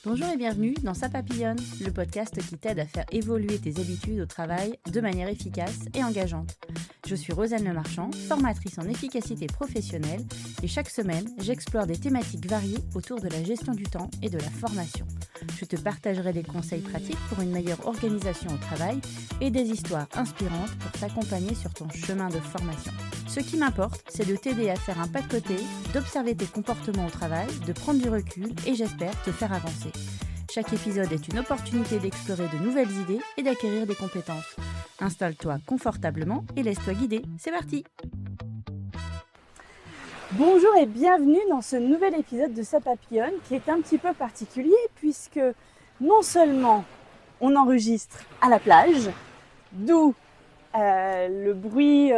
Bonjour et bienvenue dans Ça Papillonne, le podcast qui t'aide à faire évoluer tes habitudes au travail de manière efficace et engageante. Je suis Rosanne Lemarchand, formatrice en efficacité professionnelle et chaque semaine, j'explore des thématiques variées autour de la gestion du temps et de la formation. Je te partagerai des conseils pratiques pour une meilleure organisation au travail et des histoires inspirantes pour t'accompagner sur ton chemin de formation. Ce qui m'importe, c'est de t'aider à faire un pas de côté, d'observer tes comportements au travail, de prendre du recul et j'espère te faire avancer. Chaque épisode est une opportunité d'explorer de nouvelles idées et d'acquérir des compétences. Installe-toi confortablement et laisse-toi guider. C'est parti! Bonjour et bienvenue dans ce nouvel épisode de Ça Papillonne qui est un petit peu particulier puisque non seulement on enregistre à la plage, d'où le bruit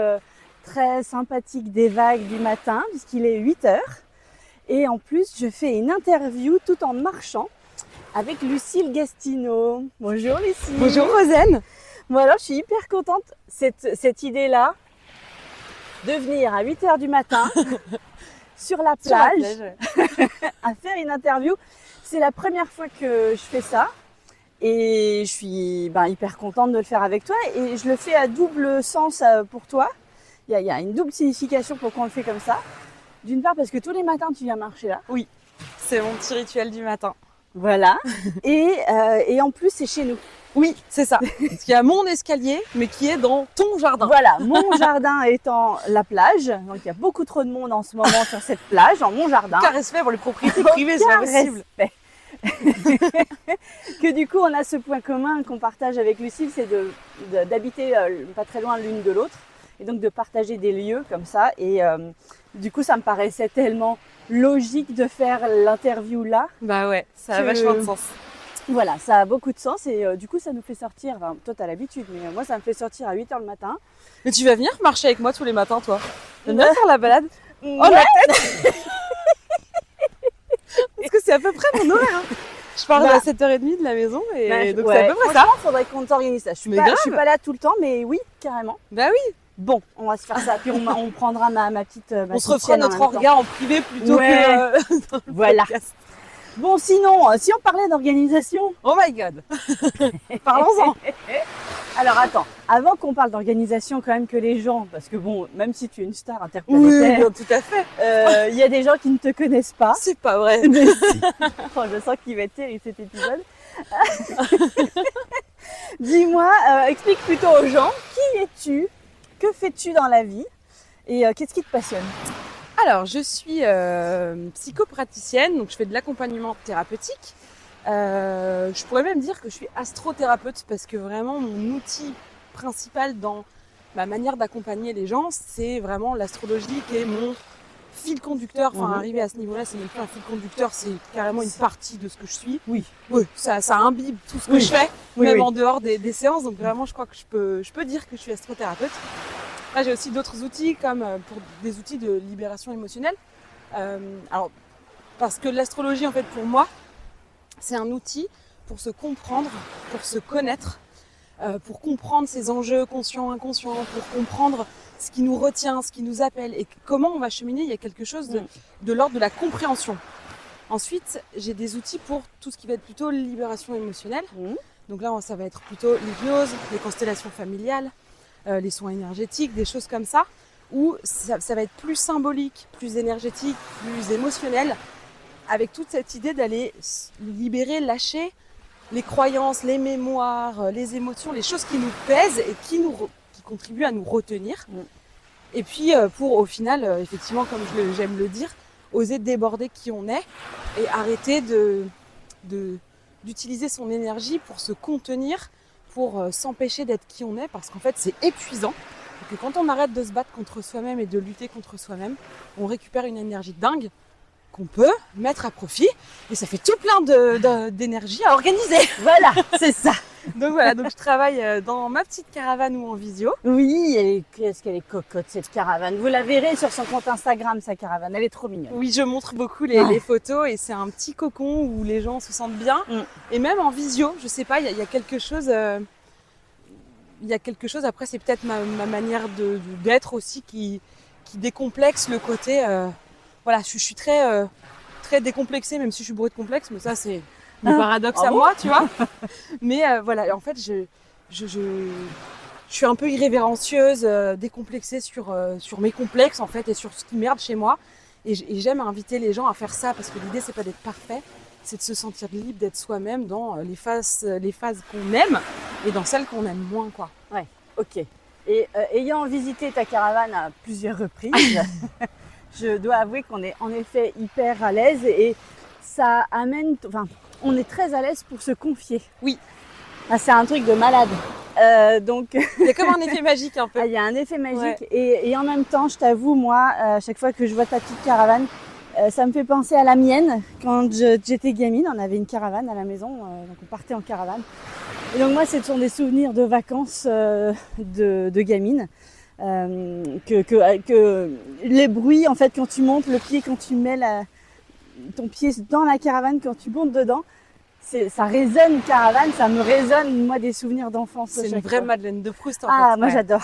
très sympathique des vagues du matin puisqu'il est 8h et en plus je fais une interview tout en marchant avec Lucille Gastineau. Bonjour Lucille. Bonjour Rosanne. Bon alors je suis hyper contente cette idée-là de venir à 8h du matin sur la plage à faire une interview. C'est la première fois que je fais ça et je suis hyper contente de le faire avec toi et je le fais à double sens pour toi. Il y a une double signification pour qu'on le fait comme ça. D'une part parce que tous les matins tu viens marcher là. Oui, c'est mon petit rituel du matin. Voilà. Et en plus c'est chez nous. Oui, c'est ça. Parce qu'il y a mon escalier, mais qui est dans ton jardin. Voilà, mon jardin étant la plage. Donc il y a beaucoup trop de monde en ce moment sur cette plage, dans mon jardin. Aucun respect pour les propriétés privées, c'est pas possible. Que du coup on a ce point commun qu'on partage avec Lucille, c'est d'habiter pas très loin l'une de l'autre. Et donc de partager des lieux comme ça. Et du coup ça me paraissait tellement logique de faire l'interview là. Bah ouais, ça a vachement de sens. Voilà, ça a beaucoup de sens et du coup ça nous fait sortir, toi t'as l'habitude, mais moi ça me fait sortir à 8h le matin. Mais tu vas venir marcher avec moi tous les matins toi? Viens faire la balade? Ouais. Oh la tête. Parce que c'est à peu près mon horaire. Hein. Je pars à 7h30 de la maison et donc c'est à peu près ça. Franchement, faudrait qu'on t'organise ça. Je suis pas là tout le temps, mais oui, carrément. Bah oui. Bon, on va se faire ça, puis on prendra ma petite on se refera notre regard en privé plutôt que dans le voilà. podcast. Bon, sinon, si on parlait d'organisation... Oh my god. Parlons-en. Alors attends, avant qu'on parle d'organisation quand même que les gens, parce que bon, même si tu es une star interplanétaire, oui, tout à fait. Il y a des gens qui ne te connaissent pas. C'est pas vrai. Mais si. Oh, je sens qu'il va être terrible cet épisode. Dis-moi, explique plutôt aux gens, qui es-tu? Que fais-tu dans la vie? Et qu'est-ce qui te passionne? Alors, je suis psychopraticienne, donc je fais de l'accompagnement thérapeutique. Je pourrais même dire que je suis astrothérapeute parce que vraiment mon outil principal dans ma manière d'accompagner les gens, c'est vraiment l'astrologie qui est mon fil conducteur. Enfin, arriver à ce niveau-là, c'est même plus un fil conducteur, c'est carrément une partie de ce que je suis. Oui. Ça imbibe tout ce que je fais, même en dehors des séances. Donc vraiment, je crois que je peux dire que je suis astrothérapeute. Là, j'ai aussi d'autres outils comme pour des outils de libération émotionnelle. Alors, parce que l'astrologie, en fait, pour moi, c'est un outil pour se comprendre, pour se connaître, pour comprendre ses enjeux conscients, inconscients, pour comprendre ce qui nous retient, ce qui nous appelle et comment on va cheminer. Il y a quelque chose de l'ordre de la compréhension. Ensuite, j'ai des outils pour tout ce qui va être plutôt libération émotionnelle. Donc là, ça va être plutôt l'hypnose, les constellations familiales, les soins énergétiques, des choses comme ça, où ça va être plus symbolique, plus énergétique, plus émotionnel, avec toute cette idée d'aller libérer, lâcher les croyances, les mémoires, les émotions, les choses qui nous pèsent et qui contribuent à nous retenir. Et puis pour au final, effectivement, comme j'aime le dire, oser déborder qui on est et arrêter d'utiliser son énergie pour se contenir, pour s'empêcher d'être qui on est, parce qu'en fait c'est épuisant. Et que quand on arrête de se battre contre soi-même et de lutter contre soi-même, on récupère une énergie dingue qu'on peut mettre à profit et ça fait tout plein d'énergie à organiser. Voilà, c'est ça. Donc voilà, donc je travaille dans ma petite caravane ou en visio. Oui, et qu'est-ce qu'elle est cocotte cette caravane. Vous la verrez sur son compte Instagram, sa caravane, elle est trop mignonne. Oui, je montre beaucoup les photos et c'est un petit cocon où les gens se sentent bien. Et même en visio, je sais pas, il y a quelque chose... Il y a quelque chose, après c'est peut-être ma manière d'être aussi qui décomplexe le côté... voilà, je suis très décomplexée, même si je suis bourrée de complexes, mais ça c'est mon paradoxe à moi, tu vois. Mais voilà, en fait, je suis un peu irrévérencieuse, décomplexée sur mes complexes en fait et sur ce qui merde chez moi. Et j'aime inviter les gens à faire ça parce que l'idée c'est pas d'être parfait, c'est de se sentir libre d'être soi-même dans les phases qu'on aime et dans celles qu'on aime moins, quoi. Ouais, ok. Et ayant visité ta caravane à plusieurs reprises, je dois avouer qu'on est en effet hyper à l'aise et ça amène, enfin, on est très à l'aise pour se confier. Oui. Ah, c'est un truc de malade. Donc, il y a comme un effet magique un peu. Il y a un effet magique et en même temps, je t'avoue, moi, à chaque fois que je vois ta petite caravane, ça me fait penser à la mienne. Quand j'étais gamine, on avait une caravane à la maison, donc on partait en caravane. Et donc moi, ce sont des souvenirs de vacances de gamine. Que les bruits, en fait, quand tu montes le pied, quand tu mets ton pied dans la caravane, quand tu montes dedans, ça résonne caravane, ça me résonne, moi, des souvenirs d'enfance. C'est une vraie Madeleine de Proust, en fait. Ah, moi, j'adore.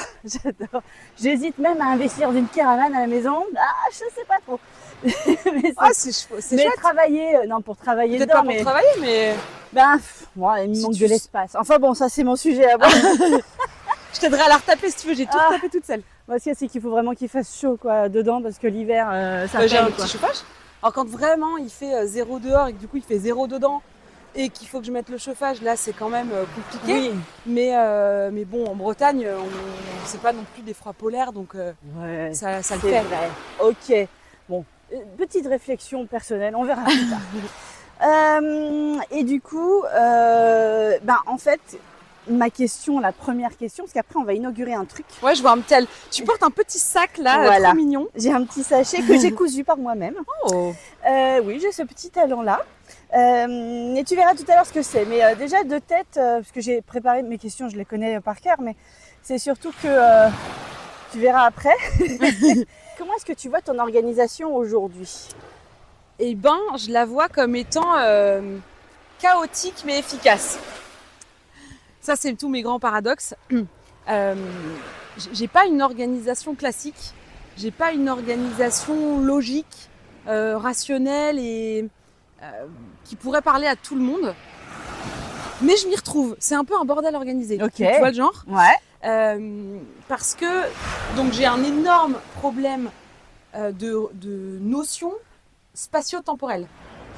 J'hésite même à investir dans une caravane à la maison. Ah, je sais pas trop. Mais c'est chouette. Travailler, non, pour travailler peut-être dedans. Pas pour travailler, mais... Ben, moi, il me manque de l'espace. Enfin bon, ça, c'est mon sujet à moi. Je t'aiderai à la retaper si tu veux, j'ai tout retapé toute seule. Moi, ce qu'il y a, c'est qu'il faut vraiment qu'il fasse chaud, quoi, dedans, parce que l'hiver, ça j'ai un petit chauffage. Alors quand vraiment il fait 0 dehors et que du coup il fait 0 dedans et qu'il faut que je mette le chauffage, là c'est quand même compliqué. Oui. Mais bon, en Bretagne, c'est pas non plus des froids polaires, donc ça le fait. Vrai. Ok. Bon, petite réflexion personnelle, on verra plus tard. Et du coup, en fait, la première question, parce qu'après on va inaugurer un truc. Ouais, je vois un petit. Tu portes un petit sac là, voilà. Trop mignon. J'ai un petit sachet que j'ai cousu par moi-même. Oh. Oui, j'ai ce petit talent là. Et tu verras tout à l'heure ce que c'est. Mais déjà de tête, parce que j'ai préparé mes questions, je les connais par cœur, mais c'est surtout que tu verras après. Comment est-ce que tu vois ton organisation aujourd'hui ? Eh ben, je la vois comme étant chaotique mais efficace. Ça, c'est tous mes grands paradoxes. J'ai pas une organisation classique, j'ai pas une organisation logique, rationnelle et qui pourrait parler à tout le monde. Mais je m'y retrouve. C'est un peu un bordel organisé. Okay. Tu vois le genre ? Ouais. Parce que donc j'ai un énorme problème de notion spatio-temporelle.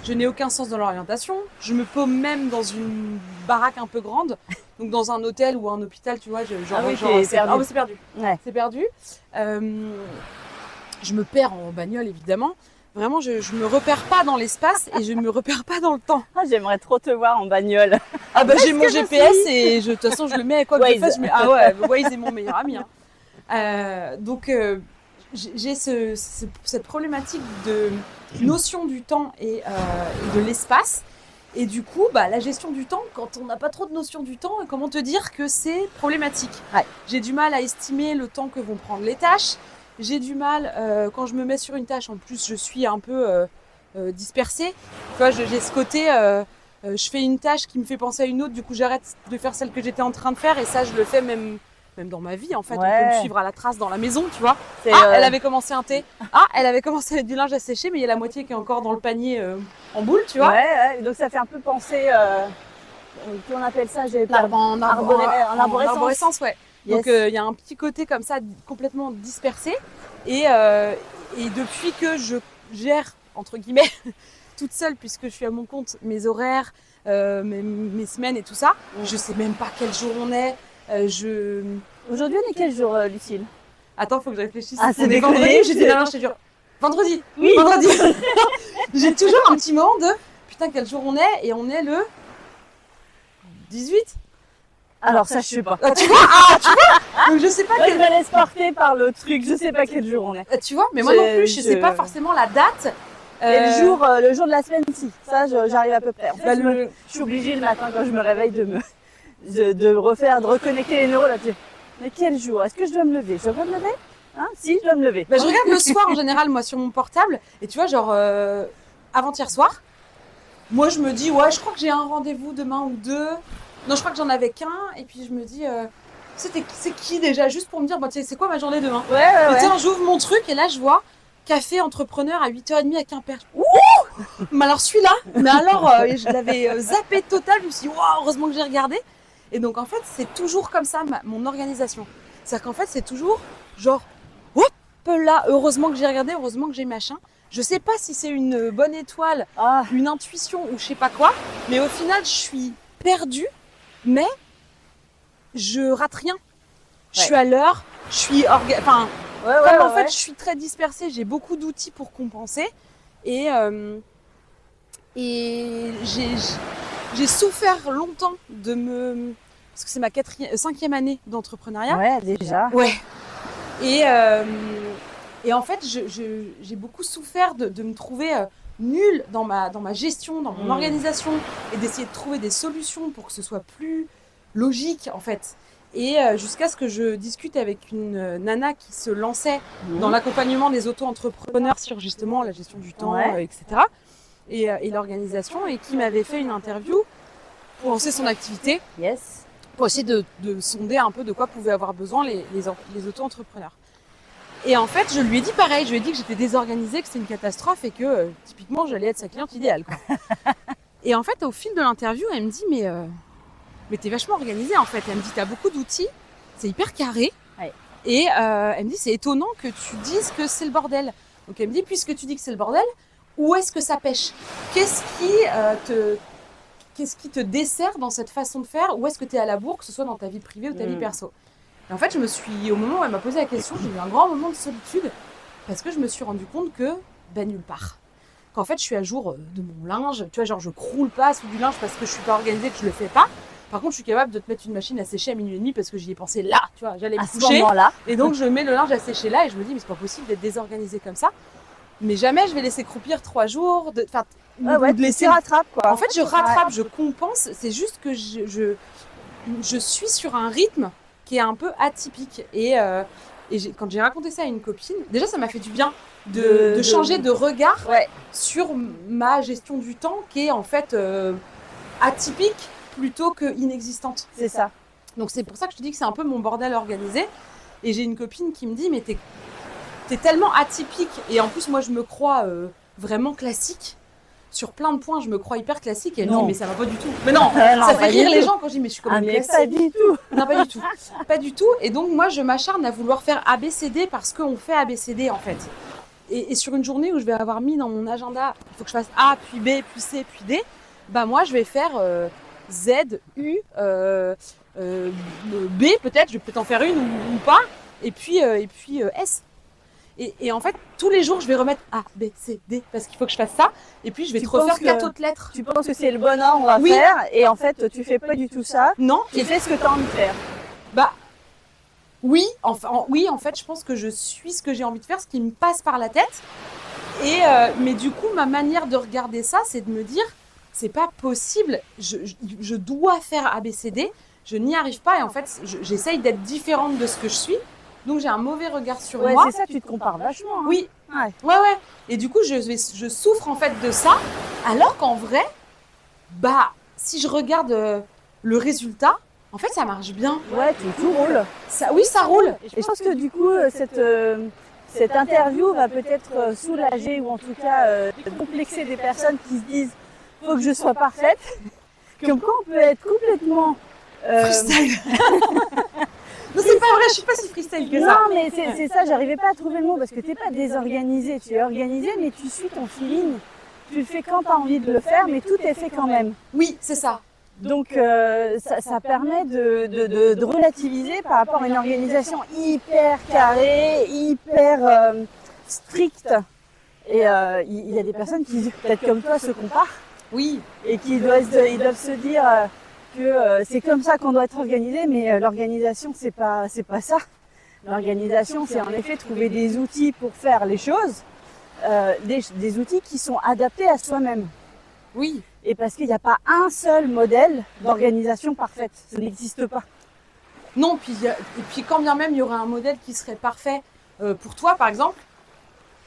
Je n'ai aucun sens dans l'orientation. Je me paume même dans une baraque un peu grande, donc dans un hôtel ou un hôpital, tu vois. C'est perdu. Ouais. C'est perdu. Je me perds en bagnole, évidemment. Vraiment, je me repère pas dans l'espace et je me repère pas dans le temps. Ah, j'aimerais trop te voir en bagnole. Ah bah j'ai mon GPS et de toute façon je le mets à quoi que je fasse. Ah ouais, Waze est mon meilleur ami. Hein. Donc j'ai cette problématique de notion du temps et de l'espace. Et du coup, la gestion du temps, quand on n'a pas trop de notion du temps, comment te dire que c'est problématique. Ouais. J'ai du mal à estimer le temps que vont prendre les tâches. J'ai du mal, quand je me mets sur une tâche, en plus je suis un peu dispersée. Tu vois, j'ai ce côté, je fais une tâche qui me fait penser à une autre, du coup j'arrête de faire celle que j'étais en train de faire et ça je le fais même dans ma vie en fait. Ouais. On peut me suivre à la trace dans la maison, tu vois. Elle avait commencé un thé. Elle avait commencé avec du linge à sécher, mais il y a la moitié qui est encore dans le panier en boule, tu vois. Ouais, donc ça fait un peu penser, qu'on appelle ça, en arborescence, ouais. Yes. Donc il y a un petit côté comme ça complètement dispersé et depuis que je gère entre guillemets toute seule puisque je suis à mon compte mes horaires, mes semaines et tout ça, je sais même pas quel jour on est. Aujourd'hui on est quel jour, Lucille ? Attends, faut que je réfléchisse. On est vendredi. J'étais là, je te jure. Vendredi. Oui. Vendredi. J'ai toujours un petit moment de putain quel jour on est et on est le 18. Alors ça je sais pas. Tu vois donc je sais pas je me laisse porter par le truc, je sais pas quel jour on est. Tu vois, mais moi non plus, je sais pas forcément la date. Et le jour de la semaine, si. Ça, j'arrive à peu près. En fait, je suis obligée le matin quand je me réveille de reconnecter les neurones. Mais quel jour ? Est-ce que je dois me lever ? Je dois me lever ? Si, je dois me lever. Je regarde le soir en général, moi, sur mon portable. Et tu vois, genre, avant-hier soir, moi, je me dis, ouais, je crois que j'ai un rendez-vous demain ou deux. Non, je crois que j'en avais qu'un. Et puis, je me dis, c'est qui déjà ? Juste pour me dire, c'est quoi ma journée demain ? Ouais. Tiens, j'ouvre mon truc et là, je vois café entrepreneur à 8h30 à Quimper. Mais alors celui-là, je l'avais zappé total, je me suis dit, waouh, heureusement que j'ai regardé. Et donc en fait, c'est toujours comme ça mon organisation. C'est-à-dire qu'en fait, c'est toujours genre, hop là, heureusement que j'ai regardé, heureusement que j'ai machin. Je sais pas si c'est une bonne étoile, une intuition ou je sais pas quoi, mais au final, je suis perdue, mais je rate rien. Je suis à l'heure, je suis je suis très dispersée, j'ai beaucoup d'outils pour compenser et j'ai souffert longtemps parce que c'est ma 5e année d'entrepreneuriat. Ouais, déjà. Ouais. Et en fait, j'ai beaucoup souffert de me trouver nulle dans ma gestion, dans mon organisation, et d'essayer de trouver des solutions pour que ce soit plus logique, en fait. Et jusqu'à ce que je discute avec une nana qui se lançait dans l'accompagnement des auto-entrepreneurs sur justement la gestion du temps, etc. Et l'organisation, et qui m'avait fait une interview pour lancer son activité, pour essayer de sonder un peu de quoi pouvaient avoir besoin les auto-entrepreneurs. Et en fait, je lui ai dit pareil, je lui ai dit que j'étais désorganisée, que c'était une catastrophe et que typiquement j'allais être sa cliente idéale, quoi. Et en fait, au fil de l'interview, elle me dit mais t'es vachement organisée en fait. Elle me dit t'as beaucoup d'outils, c'est hyper carré. Ouais. Et elle me dit c'est étonnant que tu dises que c'est le bordel. Donc elle me dit puisque tu dis que c'est le bordel, où est-ce que ça pêche ? Qu'est-ce qui te dessert dans cette façon de faire ? Où est-ce que tu es à la bourre, que ce soit dans ta vie privée ou ta vie perso ? Et en fait, au moment où elle m'a posé la question, j'ai eu un grand moment de solitude parce que je me suis rendu compte que, nulle part. Qu'en fait, je suis à jour de mon linge, tu vois, genre je croule pas sous du linge parce que je suis pas organisée, que je le fais pas. Par contre, je suis capable de te mettre une machine à sécher à 00h30 parce que j'y ai pensé là, tu vois, j'allais me coucher. Et donc, je mets le linge à sécher là et je me dis, mais c'est pas possible d'être désorganisée comme ça. Mais jamais je vais laisser croupir 3 jours, de laisser rattrape quoi. En fait, je rattrape, je compense. C'est juste que je suis sur un rythme qui est un peu atypique. Et quand j'ai raconté ça à une copine, déjà ça m'a fait du bien de changer de regard sur ma gestion du temps qui est en fait atypique plutôt que inexistante. C'est ça. Donc c'est pour ça que je te dis que c'est un peu mon bordel organisé. Et j'ai une copine qui me dit mais t'es tellement atypique et en plus moi je me crois vraiment classique. Sur plein de points, je me crois hyper classique et elle dit mais ça va pas du tout. Mais non, ça fait rire les gens quand je dis mais je suis comme une classique. Pas du tout. Non, pas du tout. Pas du tout. Et donc moi je m'acharne à vouloir faire ABCD parce qu'on fait ABCD en fait. Et sur une journée où je vais avoir mis dans mon agenda, il faut que je fasse A, puis B, puis C, puis D, moi je vais faire Z, U, B peut-être, je vais peut-être en faire une ou pas, et puis S. Et en fait, tous les jours, je vais remettre A, B, C, D, parce qu'il faut que je fasse ça. Et puis, je vais te refaire 4 autres lettres. Tu penses que c'est le bon ordre à faire, et en fait, tu fais pas du tout ça. Non. Tu fais ce que tu as envie de faire. Oui, en fait, je pense que je suis ce que j'ai envie de faire, ce qui me passe par la tête. Mais du coup, ma manière de regarder ça, c'est de me dire, c'est pas possible, je dois faire A, B, C, D, je n'y arrive pas. Et en fait, j'essaye d'être différente de ce que je suis. Donc j'ai un mauvais regard sur moi. C'est ça, tu te compares vachement. Hein. Oui. Ouais. Et du coup, je souffre en fait de ça. Alors qu'en vrai, si je regarde le résultat, en fait, ça marche bien. Ouais, tout roule. Ça roule. Et je pense que du coup, cette interview va peut-être soulager ou en tout cas complexer des personnes qui se disent faut que je sois parfaite. Comme quoi on peut être complètement freestyle. Non, c'est pas vrai, je suis pas si freestyle que ça. Non, mais c'est ça, j'arrivais pas à trouver le mot parce que t'es pas désorganisé, tu es organisé, mais tu suis ton feeling. Tu le fais quand tu as envie de le faire, mais tout est fait quand même. Oui, c'est ça. Donc ça permet de relativiser par rapport à une organisation hyper carrée, hyper stricte. Et il y a des personnes qui, peut-être comme toi, se comparent. Oui. Et qui doivent se dire que c'est comme ça qu'on doit être organisé, mais l'organisation, c'est pas ça. L'organisation, c'est en effet trouver des outils pour faire les choses, des outils qui sont adaptés à soi-même. Oui. Et parce qu'il n'y a pas un seul modèle d'organisation parfaite, ça n'existe pas. Non, et puis quand bien même il y aurait un modèle qui serait parfait pour toi, par exemple,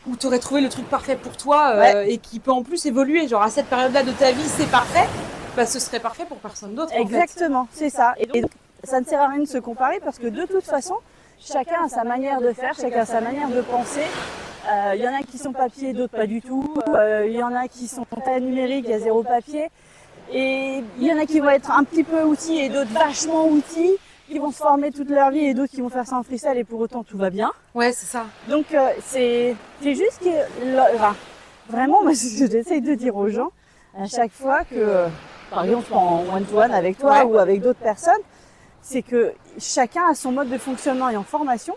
où tu aurais trouvé le truc parfait pour toi et qui peut en plus évoluer, genre à cette période-là de ta vie, c'est parfait. Ce serait parfait pour personne d'autre. Exactement, c'est ça. Et donc, ça ne sert à rien de se comparer parce que de toute façon, chacun a sa manière de faire, chacun a sa manière de penser. Il y en a qui sont papier, d'autres pas du tout. Il y en a qui sont très numériques, il y a 0 papier. Et il y en a qui vont être un petit peu outils et d'autres vachement outils, qui vont se former toute leur vie et d'autres qui vont faire ça en freestyle et pour autant tout va bien. Ouais, c'est ça. Donc c'est juste que enfin, vraiment, moi ce que j'essaye de dire aux gens à chaque fois que, par exemple en one-to-one avec toi ou avec d'autres personnes, c'est que chacun a son mode de fonctionnement et en formation.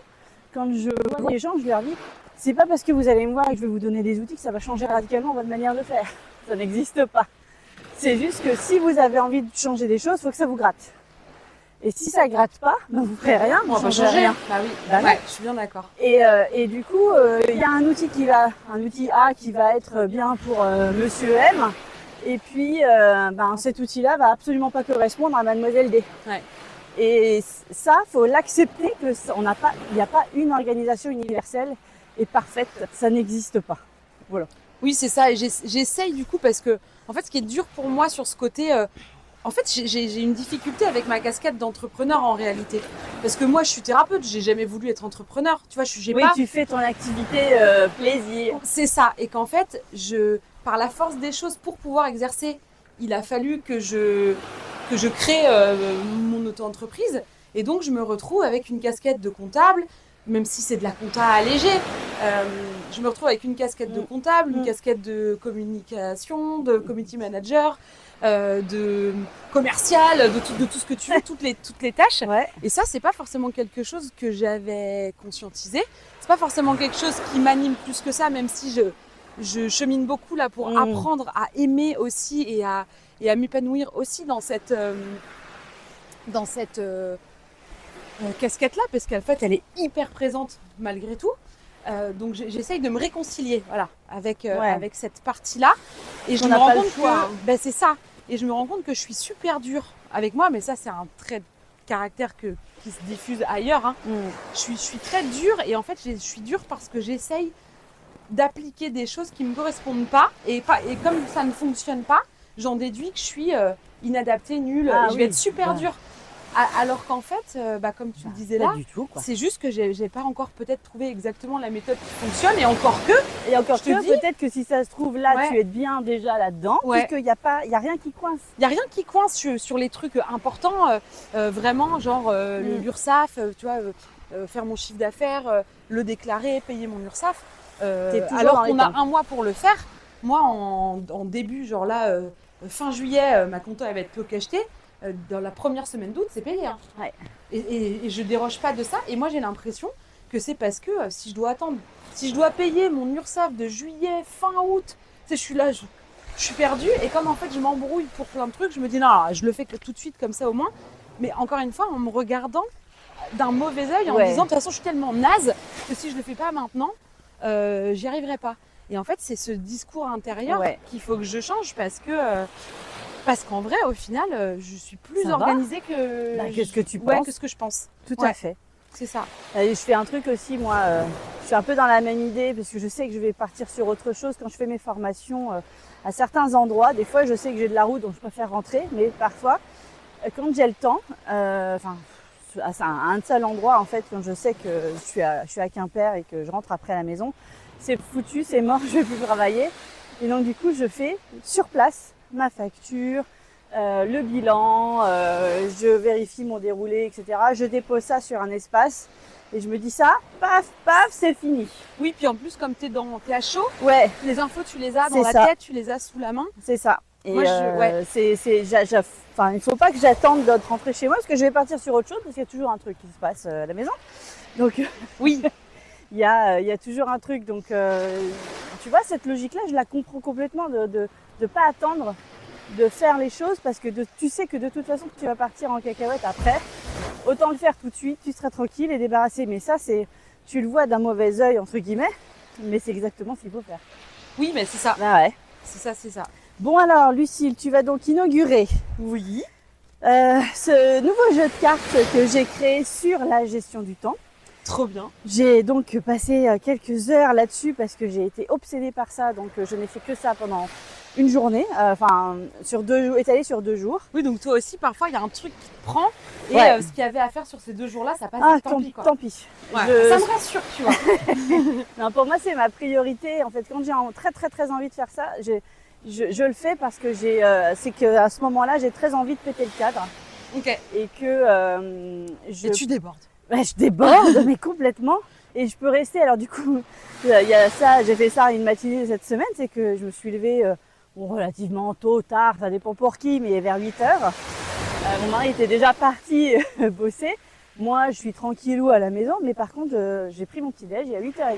Quand je vois les gens, je leur dis, c'est pas parce que vous allez me voir et que je vais vous donner des outils que ça va changer radicalement votre manière de faire. Ça n'existe pas. C'est juste que si vous avez envie de changer des choses, il faut que ça vous gratte. Et si ça gratte pas, ben vous ferez rien, vous ne changez rien. Bah oui, je suis bien d'accord. Et du coup, il y a un outil A qui va être bien pour Monsieur M. Et puis, cet outil-là va absolument pas correspondre à Mademoiselle D. Ouais. Et ça, faut l'accepter que il n'y a pas une organisation universelle et parfaite. Ça n'existe pas. Voilà. Oui, c'est ça. Et j'essaye du coup parce que, en fait, ce qui est dur pour moi sur ce côté, en fait, j'ai une difficulté avec ma casquette d'entrepreneur en réalité. Parce que moi, je suis thérapeute. J'ai jamais voulu être entrepreneur. Tu vois, tu fais ton activité plaisir. C'est ça. Et qu'en fait, par la force des choses, pour pouvoir exercer, il a fallu que je crée mon auto-entreprise. Et donc, je me retrouve avec une casquette de comptable, même si c'est de la compta allégée. Je me retrouve avec une casquette de comptable, une casquette de communication, de community manager, de commercial, de tout ce que tu veux, toutes les tâches. Ouais. Et ça, c'est pas forcément quelque chose que j'avais conscientisé. C'est pas forcément quelque chose qui m'anime plus que ça, même si je chemine beaucoup là pour apprendre à aimer aussi et à m'épanouir aussi dans cette casquette-là, parce qu'en fait, elle est hyper présente malgré tout. Donc j'essaye de me réconcilier, voilà, avec cette partie-là. Et je me rends compte que c'est ça. Et je me rends compte que je suis super dure avec moi, mais ça c'est un trait de caractère qui se diffuse ailleurs. Hein. Je suis très dure et en fait je suis dure parce que j'essaye d'appliquer des choses qui me correspondent pas et comme ça ne fonctionne pas, j'en déduis que je suis inadaptée, nulle et je vais être super dure. Alors qu'en fait, comme tu le disais là, c'est juste que j'ai pas encore peut-être trouvé exactement la méthode qui fonctionne et encore que peut-être que si ça se trouve là, tu es bien déjà là-dedans, puisqu'il y a rien qui coince. Il y a rien qui coince sur les trucs importants, vraiment genre l'URSSAF, tu vois, faire mon chiffre d'affaires, le déclarer, payer mon URSSAF. Alors qu'on a un mois pour le faire. Moi, en début, genre là, fin juillet, ma compta elle va être cachetée. Dans la première semaine d'août, c'est payé. Hein. Ouais. Et je déroge pas de ça. Et moi, j'ai l'impression que c'est parce que si je dois payer mon URSSAF de juillet, fin août, je suis là, je suis perdue. Et comme en fait, je m'embrouille pour plein de trucs, je me dis non, je le fais tout de suite comme ça au moins. Mais encore une fois, en me regardant d'un mauvais œil, en me disant de toute façon, je suis tellement naze que si je le fais pas maintenant, j'y arriverai pas. Et en fait, c'est ce discours intérieur qu'il faut que je change parce qu'en vrai, au final, je suis plus organisée que ce que tu penses. Que ce que je pense. Tout à fait. C'est ça. Et je fais un truc aussi, moi, je suis un peu dans la même idée parce que je sais que je vais partir sur autre chose quand je fais mes formations à certains endroits. Des fois, je sais que j'ai de la route, donc je préfère rentrer, mais parfois, quand j'ai le temps, à un seul endroit, en fait, quand je sais que je suis à Quimper et que je rentre après à la maison, c'est foutu, c'est mort, je ne vais plus travailler. Et donc, du coup, je fais sur place ma facture, le bilan, je vérifie mon déroulé, etc. Je dépose ça sur un espace et je me dis ça, paf, paf, c'est fini. Oui, puis en plus, comme t'es à chaud, les infos, tu les as dans la tête, tu les as sous la main. C'est ça. Et moi, il faut pas que j'attende de rentrer chez moi parce que je vais partir sur autre chose parce qu'il y a toujours un truc qui se passe à la maison. Donc, oui. Il y a toujours un truc. Donc, tu vois, cette logique-là, je la comprends complètement de pas attendre de faire les choses parce que tu sais que de toute façon tu vas partir en cacahuète après. Autant le faire tout de suite, tu seras tranquille et débarrassé. Mais ça, tu le vois d'un mauvais œil entre guillemets, mais c'est exactement ce qu'il faut faire. Oui, mais c'est ça. Ah ouais. C'est ça. Bon alors, Lucille, tu vas donc inaugurer. Oui. Ce nouveau jeu de cartes que j'ai créé sur la gestion du temps. Trop bien. J'ai donc passé quelques heures là-dessus parce que j'ai été obsédée par ça. Donc je n'ai fait que ça pendant une journée, étalée sur 2 jours. Oui, donc toi aussi, parfois, il y a un truc qui te prend. Et Ouais. ce qu'il y avait à faire sur ces 2 jours-là, ça passe tant pis, quoi. Tant pis. Ouais. Ça me rassure, tu vois. Non, pour moi, c'est ma priorité. En fait, quand j'ai très très très envie de faire ça, je le fais parce que c'est qu'à ce moment-là, j'ai très envie de péter le cadre. Ok. Et que Et tu débordes. je déborde, mais complètement. Et je peux rester. Alors du coup, il y a ça. J'ai fait ça une matinée cette semaine, c'est que je me suis levée relativement tôt, tard, ça dépend pour qui, mais vers 8 heures. Mon mari était déjà parti bosser. Moi, je suis tranquillou à la maison, mais par contre, j'ai pris mon petit déj. Il est à 8h30.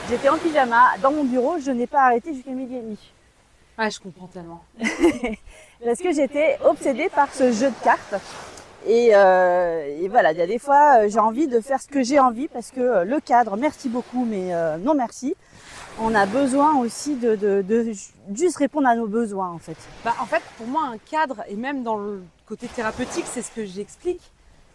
J'étais en pyjama dans mon bureau. Je n'ai pas arrêté jusqu'à 12h30. Ouais, je comprends tellement. Parce que j'étais obsédée par ce jeu de cartes. Et voilà, il y a des fois, j'ai envie de faire ce que j'ai envie parce que le cadre, merci beaucoup, mais non merci. On a besoin aussi de juste répondre à nos besoins, en fait. En fait, pour moi, un cadre, et même dans le côté thérapeutique, c'est ce que j'explique,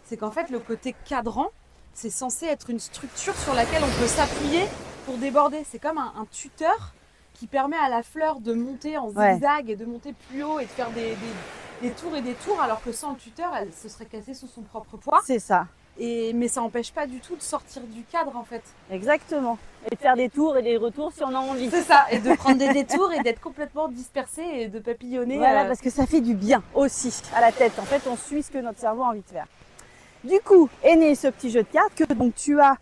c'est qu'en fait, le côté cadrant, c'est censé être une structure sur laquelle on peut s'appuyer pour déborder. C'est comme un tuteur qui permet à la fleur de monter en zigzag et de monter plus haut et de faire des tours et des tours, alors que sans le tuteur, elle se serait cassée sous son propre poids. C'est ça. Mais ça n'empêche pas du tout de sortir du cadre, en fait. Exactement. Et de faire des tours et des retours si on a envie. C'est ça, et de prendre des détours et d'être complètement dispersé et de papillonner. Voilà, parce que ça fait du bien aussi à la tête. En fait, on suit ce que notre cerveau a envie de faire. Du coup, est né ce petit jeu de cartes que donc tu as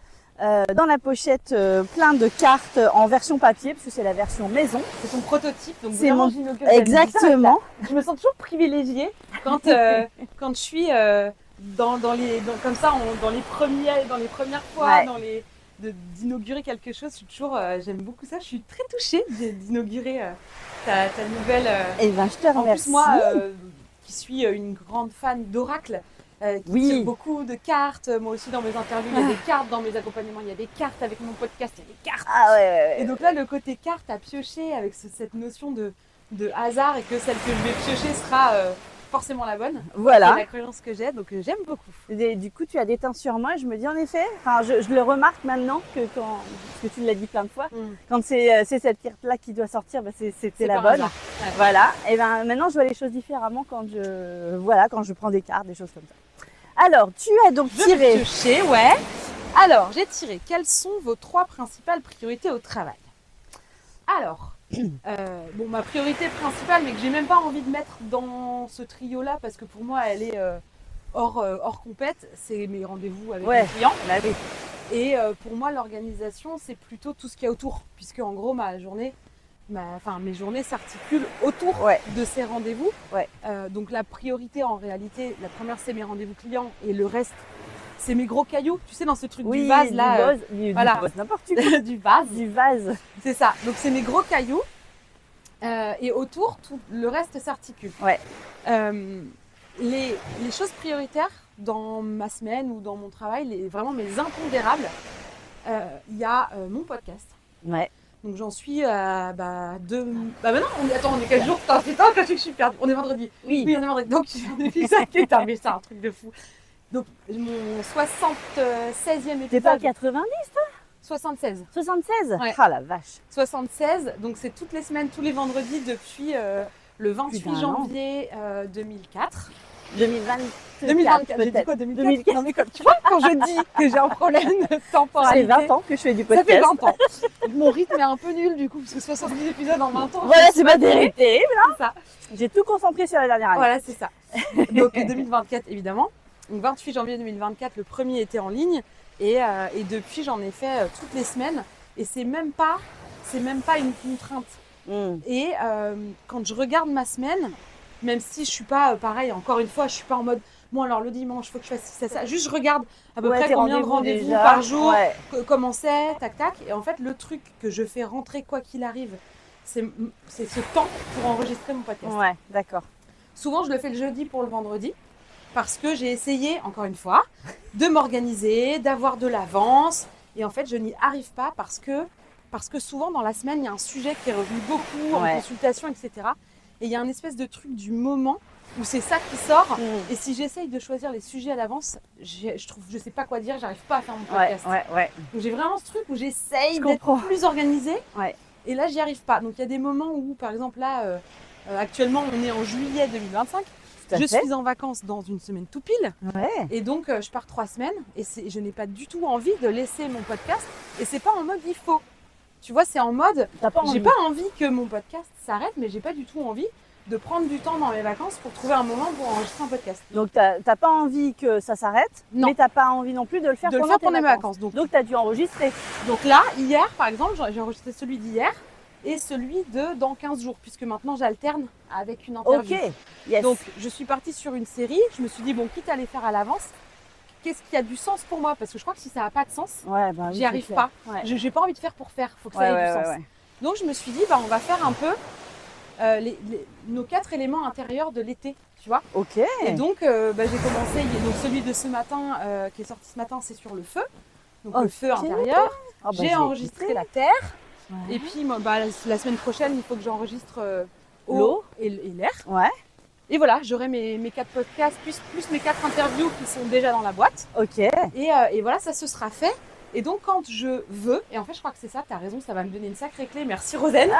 dans la pochette plein de cartes en version papier, parce que c'est la version maison. C'est ton prototype, donc C'est vraiment, Exactement. Je me sens toujours privilégiée quand je suis comme ça, dans les premières fois, Ouais. d'inaugurer quelque chose. Je suis toujours, j'aime beaucoup ça. Je suis très touchée d'inaugurer ta nouvelle. Eh ben, je te remercie. En plus, moi, qui suis une grande fan d'oracle, qui tire beaucoup de cartes. Moi aussi, dans mes interviews, il y a des cartes. Dans mes accompagnements, il y a des cartes. Avec mon podcast, il y a des cartes. Ah ouais. Et donc là, le côté carte à piocher avec cette notion de hasard et que celle que je vais piocher sera forcément la bonne. Voilà. C'est la croyance que j'ai, donc j'aime beaucoup. Et du coup, tu as des teintes sur moi. Je me dis en effet, je le remarque maintenant parce que tu l'as dit plein de fois, quand c'est cette carte-là qui doit sortir, c'était la bonne. Ouais. Voilà. Et ben maintenant, je vois les choses différemment quand je prends des cartes, des choses comme ça. Alors, tu as donc tiré. Je vais piocher, ouais. Alors, j'ai tiré. Quelles sont vos 3 principales priorités au travail? Alors, ma priorité principale, mais que j'ai même pas envie de mettre dans ce trio-là, parce que pour moi, elle est hors compète, c'est mes rendez-vous avec mes clients. Bah oui. Et pour moi, l'organisation, c'est plutôt tout ce qu'il y a autour, puisque en gros, mes journées s'articulent autour de ces rendez-vous. Ouais. Donc la priorité, en réalité, la première, c'est mes rendez-vous clients, et le reste, c'est mes gros cailloux. Tu sais, dans ce truc du vase là, du vase, n'importe quoi. du vase. Du vase. C'est ça. Donc c'est mes gros cailloux. Et autour, tout le reste s'articule. Ouais. Les choses prioritaires dans ma semaine ou dans mon travail, vraiment mes impondérables, il y a mon podcast. Ouais. Donc j'en suis à maintenant, on est quel jour? Putain, que je suis perdue. On est vendredi. Oui. Oui, on est vendredi. Donc je suis fixée. Mais c'est un truc de fou. Donc mon 76e épisode. T'es pas 90 toi? 76. 76 Ouais. Ah la vache. 76, donc c'est toutes les semaines, tous les vendredis depuis le 28 Plus d'un janvier 2004. 2024 J'ai dit peut-être. quoi, 2004? Non mais tu vois, quand je dis que j'ai un problème de temporalité, Ça fait 20 ans que je fais du podcast. ça fait 20 ans. Mon rythme est un peu nul du coup, parce que 70 épisodes en 20 ans. Voilà, c'est pas terrible. C'est ça. J'ai tout concentré sur la dernière année. Voilà, c'est ça. Donc 2024 évidemment. Donc 28 janvier 2024, le premier était en ligne. Et depuis, j'en ai fait toutes les semaines. Et c'est même pas une contrainte. Et quand je regarde ma semaine, même si je suis pas, pareil, encore une fois, je suis pas en mode, bon alors le dimanche, il faut que je fasse ça. Juste, je regarde à peu près combien de rendez-vous déjà, par jour, comment c'est, tac, tac. Et en fait, le truc que je fais rentrer quoi qu'il arrive, c'est ce temps pour enregistrer mon podcast. Ouais, d'accord. Souvent, je le fais le jeudi pour le vendredi. Parce que j'ai essayé, encore une fois, de m'organiser, d'avoir de l'avance. Et en fait, je n'y arrive pas parce que souvent, dans la semaine, il y a un sujet qui est revenu beaucoup en consultation, etc. Et il y a un espèce de truc du moment où c'est ça qui sort. Et si j'essaye de choisir les sujets à l'avance, je sais pas quoi dire, j'arrive pas à faire mon podcast. Donc j'ai vraiment ce truc où j'essaye d'être plus organisée. Et là, j'y arrive pas. Donc il y a des moments où, par exemple, là, actuellement, on est en juillet 2025. Je suis en vacances dans une semaine tout pile. Et donc, je pars 3 semaines. Et je n'ai pas du tout envie de laisser mon podcast. Et c'est pas en mode il faut. Tu vois, c'est en mode, j'ai pas envie que mon podcast s'arrête, mais j'ai pas du tout envie de prendre du temps dans mes vacances pour trouver un moment pour enregistrer un podcast. Donc, t'as pas envie que ça s'arrête, mais t'as pas envie non plus de le faire pendant mes vacances. Donc, t'as dû enregistrer. Donc là, hier, par exemple, j'ai enregistré celui d'hier et celui de dans 15 jours, puisque maintenant, j'alterne avec une interview. Donc, je suis partie sur une série. Je me suis dit, bon, quitte à les faire à l'avance, qu'est-ce qui a du sens pour moi? Parce que je crois que si ça n'a pas de sens, j'y arrive pas. J'ai pas envie de faire pour faire. Il faut que ça ait du sens. Donc, je me suis dit, on va faire un peu nos 4 éléments intérieurs de l'été, tu vois. Et donc, j'ai commencé. Donc, celui de ce matin, qui est sorti ce matin, c'est sur le feu. Donc, le feu intérieur. J'ai enregistré la terre. Et puis, la semaine prochaine, il faut que j'enregistre l'eau et l'air. Et voilà, j'aurai mes 4 podcasts, plus mes 4 interviews qui sont déjà dans la boîte. Et voilà, ça se sera fait. Et donc, quand je veux, et en fait, je crois que c'est ça, tu as raison, ça va me donner une sacrée clé. Merci, Rosen.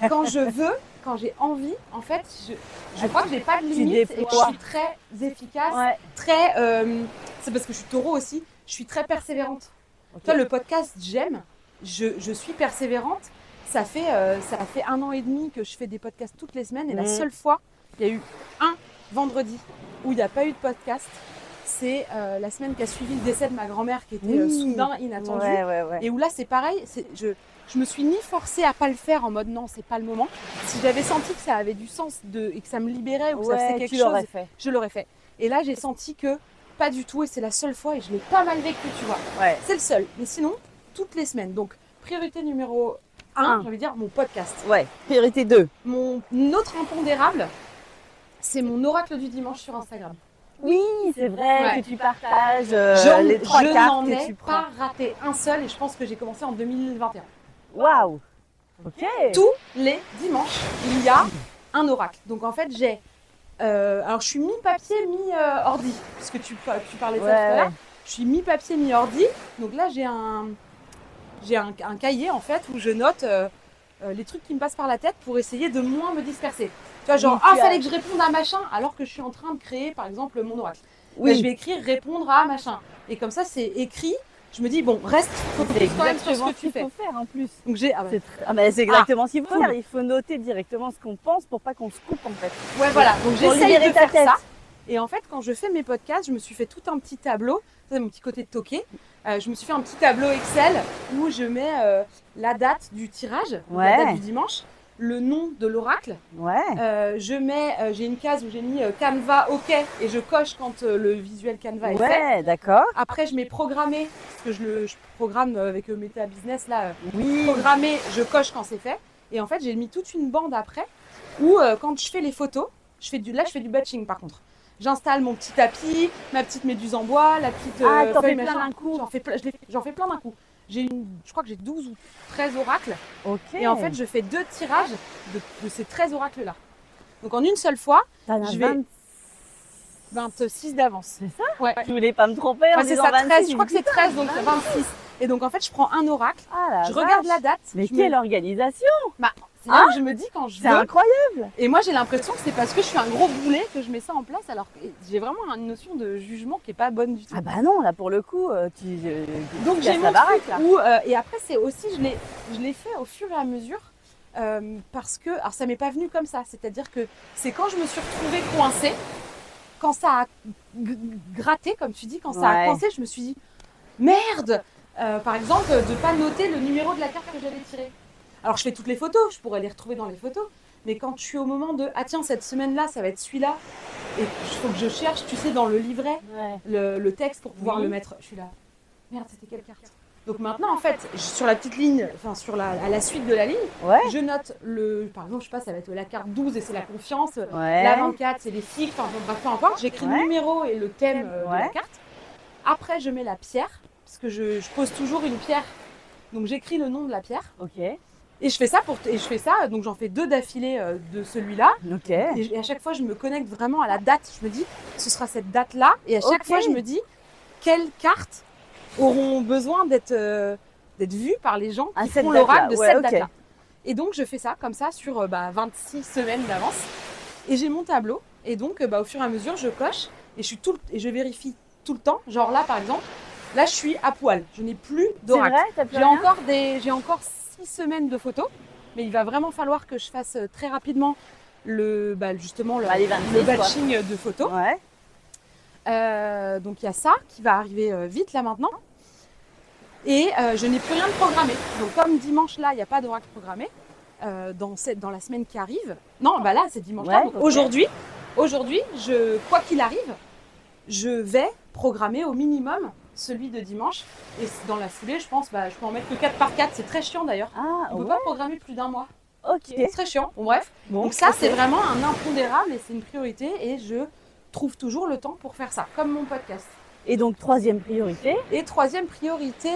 Quand je veux, quand j'ai envie, en fait, je crois que j'ai pas de limite et que je suis très efficace. Très, c'est parce que je suis taureau aussi, je suis très persévérante. Toi, le podcast, j'aime, je suis persévérante. Ça fait 1 an et demi que je fais des podcasts toutes les semaines. Et la seule fois, il y a eu un vendredi où il n'y a pas eu de podcast. C'est la semaine qui a suivi le décès de ma grand-mère qui était soudain, inattendu. Et où là, c'est pareil. Je me suis ni forcée à pas le faire en mode non, c'est pas le moment. Si j'avais senti que ça avait du sens et que ça me libérait ou que ça faisait quelque chose, je l'aurais fait. Et là, j'ai senti que pas du tout. Et c'est la seule fois et je l'ai pas mal vécu, tu vois. C'est le seul. Mais sinon, toutes les semaines. Donc, priorité numéro 1, j'ai envie de dire mon podcast. Priorité 2. Mon autre impondérable, c'est mon oracle du dimanche sur Instagram. Oui, c'est vrai que tu partages les 3 cartes Je n'en ai que tu prends. pas raté un seul et je pense que j'ai commencé en 2021. Waouh. Tous les dimanches, il y a un oracle. Donc en fait, j'ai... alors je suis mi-papier, mi-ordi, puisque tu parlais de ça tout à l'heure. Je suis mi-papier, mi-ordi. Donc là, j'ai un cahier en fait où je note les trucs qui me passent par la tête pour essayer de moins me disperser. Tu vois, genre, fallait que je réponde à machin alors que je suis en train de créer, par exemple, mon oracle. Ben, je vais écrire répondre à machin. Et comme ça, c'est écrit. Je me dis, bon, reste focus quand même sur ce que tu fais. Faut faire en plus. Donc c'est exactement ce qu'il faut faire. Il faut noter directement ce qu'on pense pour pas qu'on se coupe en fait. Voilà. Donc j'essaye de faire ça. Et en fait, quand je fais mes podcasts, je me suis fait tout un petit tableau. Ça, c'est mon petit côté de toqué. Je me suis fait un petit tableau Excel où je mets la date du tirage, la date du dimanche, le nom de l'oracle. J'ai une case où j'ai mis Canva OK et je coche quand le visuel Canva est fait. D'accord. Après, je mets programmé, parce que je programme avec Meta Business là. Programmé, je coche quand c'est fait. Et en fait, j'ai mis toute une bande après où quand je fais les photos, je fais du batching par contre. J'installe mon petit tapis, ma petite méduse en bois, la petite feuille machin. Plein d'un coup. J'en fais plein d'un coup. Je crois que j'ai 12 ou 13 oracles. Et en fait, je fais 2 tirages de ces 13 oracles-là. Donc en une seule fois, je vais 26 d'avance. C'est ça? Ouais. Je voulais pas me tromper. C'est ça, 13. Je crois que c'est 13, donc c'est 26. Et donc en fait, je prends un oracle, je regarde la date. Mais quelle organisation! C'est là que je me dis quand je veux. C'est incroyable! Et moi, j'ai l'impression que c'est parce que je suis un gros boulet que je mets ça en place, alors que j'ai vraiment une notion de jugement qui est pas bonne du tout. Ah bah non, là pour le coup, donc j'ai mon truc où, et après c'est aussi, je l'ai fait au fur et à mesure, parce que, alors ça m'est pas venu comme ça, c'est-à-dire que c'est quand je me suis retrouvée coincée, quand ça a gratté, comme tu dis, quand ça a coincé, je me suis dit, merde! Par exemple, de pas noter le numéro de la carte que j'allais tirer. Alors je fais toutes les photos, je pourrais les retrouver dans les photos, mais quand je suis au moment de ah tiens cette semaine-là ça va être celui-là et il faut que je cherche, tu sais, dans le livret le texte pour pouvoir le mettre, je suis là, merde c'était quelle carte? Donc maintenant en fait sur la petite ligne, enfin à la suite de la ligne, je note par exemple je sais pas, ça va être la carte 12 et c'est la confiance, la 24 c'est les cycles, enfin bref peu importe, j'écris le numéro et le thème de la carte. Après je mets la pierre, parce que je pose toujours une pierre. Donc j'écris le nom de la pierre. Et je fais ça, donc j'en fais 2 d'affilée de celui-là. Ok. Et à chaque fois, je me connecte vraiment à la date. Je me dis, ce sera cette date-là. Et à chaque fois, je me dis, quelles cartes auront besoin d'être vues par les gens qui font l'oracle de cette date-là. Et donc, je fais ça comme ça sur 26 semaines d'avance. Et j'ai mon tableau. Et donc, au fur et à mesure, je coche et je vérifie tout le temps. Genre là, par exemple, là, je suis à poil. Je n'ai plus d'oracle. C'est vrai, t'as plus J'ai encore 6 semaines de photos. Mais il va vraiment falloir que je fasse très rapidement le batching de photos. Ouais. Donc il y a ça qui va arriver vite là maintenant. Et je n'ai plus rien de programmé. Donc comme dimanche là, il n'y a pas d'oracle programmé dans la semaine qui arrive. Non, là c'est dimanche là. Donc aujourd'hui, quoi qu'il arrive, je vais programmer au minimum celui de dimanche. Et dans la foulée, je pense, je peux en mettre que 4 par 4. C'est très chiant d'ailleurs. On ne peut pas programmer plus d'un mois. Ok. C'est très chiant. Bon, bref. Donc ça, c'est vraiment un impondérable et c'est une priorité. Et je trouve toujours le temps pour faire ça, comme mon podcast. Et donc, 3e priorité. Et 3e priorité,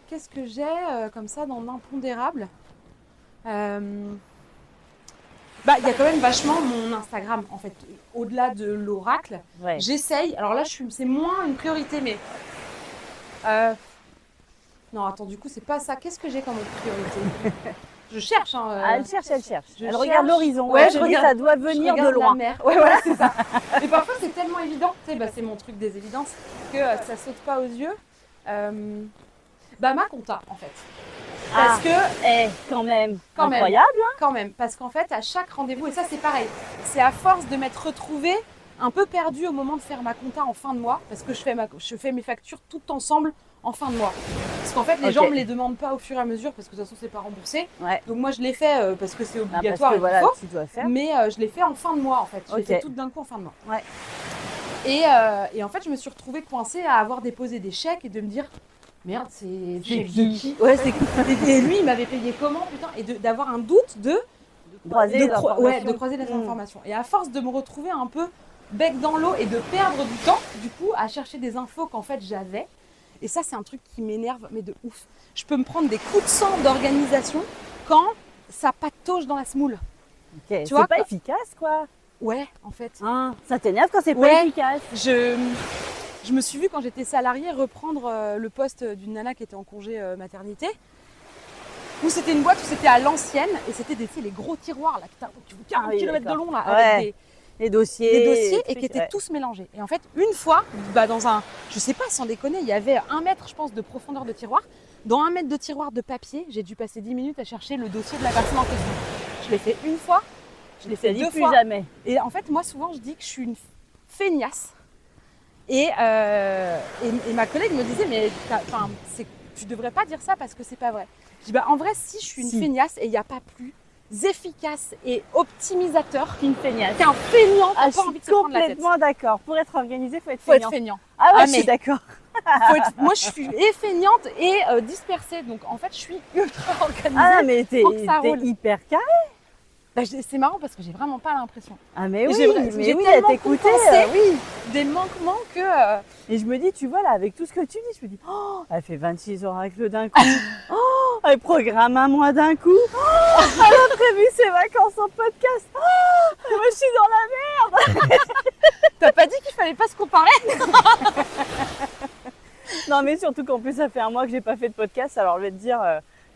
qu'est-ce que j'ai comme ça dans l'impondérable ? Il y a quand même vachement mon Instagram, en fait. Au-delà de l'oracle, j'essaye. Alors là, c'est moins une priorité, mais... Non, attends, du coup, c'est pas ça. Qu'est-ce que j'ai comme autre priorité ? Je cherche. Elle cherche. Elle regarde l'horizon. Je regarde, ça doit venir de loin. La mer. Ouais, voilà, c'est ça. Mais parfois, c'est tellement évident. Tu sais, c'est mon truc des évidences que ça saute pas aux yeux. Ma compta, en fait. Parce que... quand même. Incroyable. Quand même. Parce qu'en fait, à chaque rendez-vous, et ça, c'est pareil. C'est à force de m'être retrouvée un peu perdue au moment de faire ma compta en fin de mois. Parce que je fais mes factures toutes ensemble en fin de mois. Parce qu'en fait, les gens ne me les demandent pas au fur et à mesure parce que de toute façon, c'est pas remboursé. Ouais. Donc moi, je l'ai fait parce que c'est obligatoire tu dois faire. Mais je l'ai fait en fin de mois, en fait. Je l'ai fait tout d'un coup en fin de mois. Ouais. Et en fait, je me suis retrouvée coincée à avoir déposé des chèques et de me dire merde, c'est qui Ouais, c'est qui? Et lui, il m'avait payé comment, putain? Et d'avoir un doute de croiser les informations. Et à force de me retrouver un peu bec dans l'eau et de perdre du temps, du coup, à chercher des infos qu'en fait j'avais. Et ça, c'est un truc qui m'énerve, mais de ouf. Je peux me prendre des coups de sang d'organisation quand ça patauge dans la semoule. Okay. Tu vois, c'est pas efficace, quoi. Ouais, en fait. Ça t'énerve quand c'est pas efficace. Je me suis vue, quand j'étais salariée, reprendre le poste d'une nana qui était en congé maternité. Où c'était une boîte où c'était à l'ancienne et c'était les gros tiroirs là, qui font 40 km de long là, avec des dossiers et qui étaient tous mélangés. Et en fait, une fois, dans un, je sais pas, sans déconner, il y avait 1 mètre, je pense, de profondeur de tiroir. Dans 1 mètre de tiroir de papier, j'ai dû passer 10 minutes à chercher le dossier de la personne en question. Je l'ai fait une fois, je l'ai fait 2 fois. Jamais. Et en fait, moi, souvent, je dis que je suis une feignasse. Et ma collègue me disait, mais tu devrais pas dire ça parce que c'est pas vrai. Je dis, en vrai, si je suis une feignasse et il n'y a pas plus efficace et optimisateur qu'une feignasse. Qu'un feignant qui n'a pas envie de se prendre la tête. Complètement d'accord. Pour être organisé, il faut être feignant. Ah ouais, je suis d'accord. Moi, je suis feignante et dispersée. Donc, en fait, je suis ultra organisée. Ah, mais t'es hyper carré. C'est marrant parce que j'ai vraiment pas l'impression. Ah mais oui, à t'écouter, des manquements que... Et je me dis, tu vois là, avec tout ce que tu dis, je me dis, elle fait 26 oracles d'un coup. Elle programme un mois d'un coup. Elle a prévu ses vacances en podcast. Moi, je suis dans la merde. T'as pas dit qu'il fallait pas se comparer? Non, mais surtout qu'en plus, ça fait 1 mois que j'ai pas fait de podcast. Alors, je vais te dire...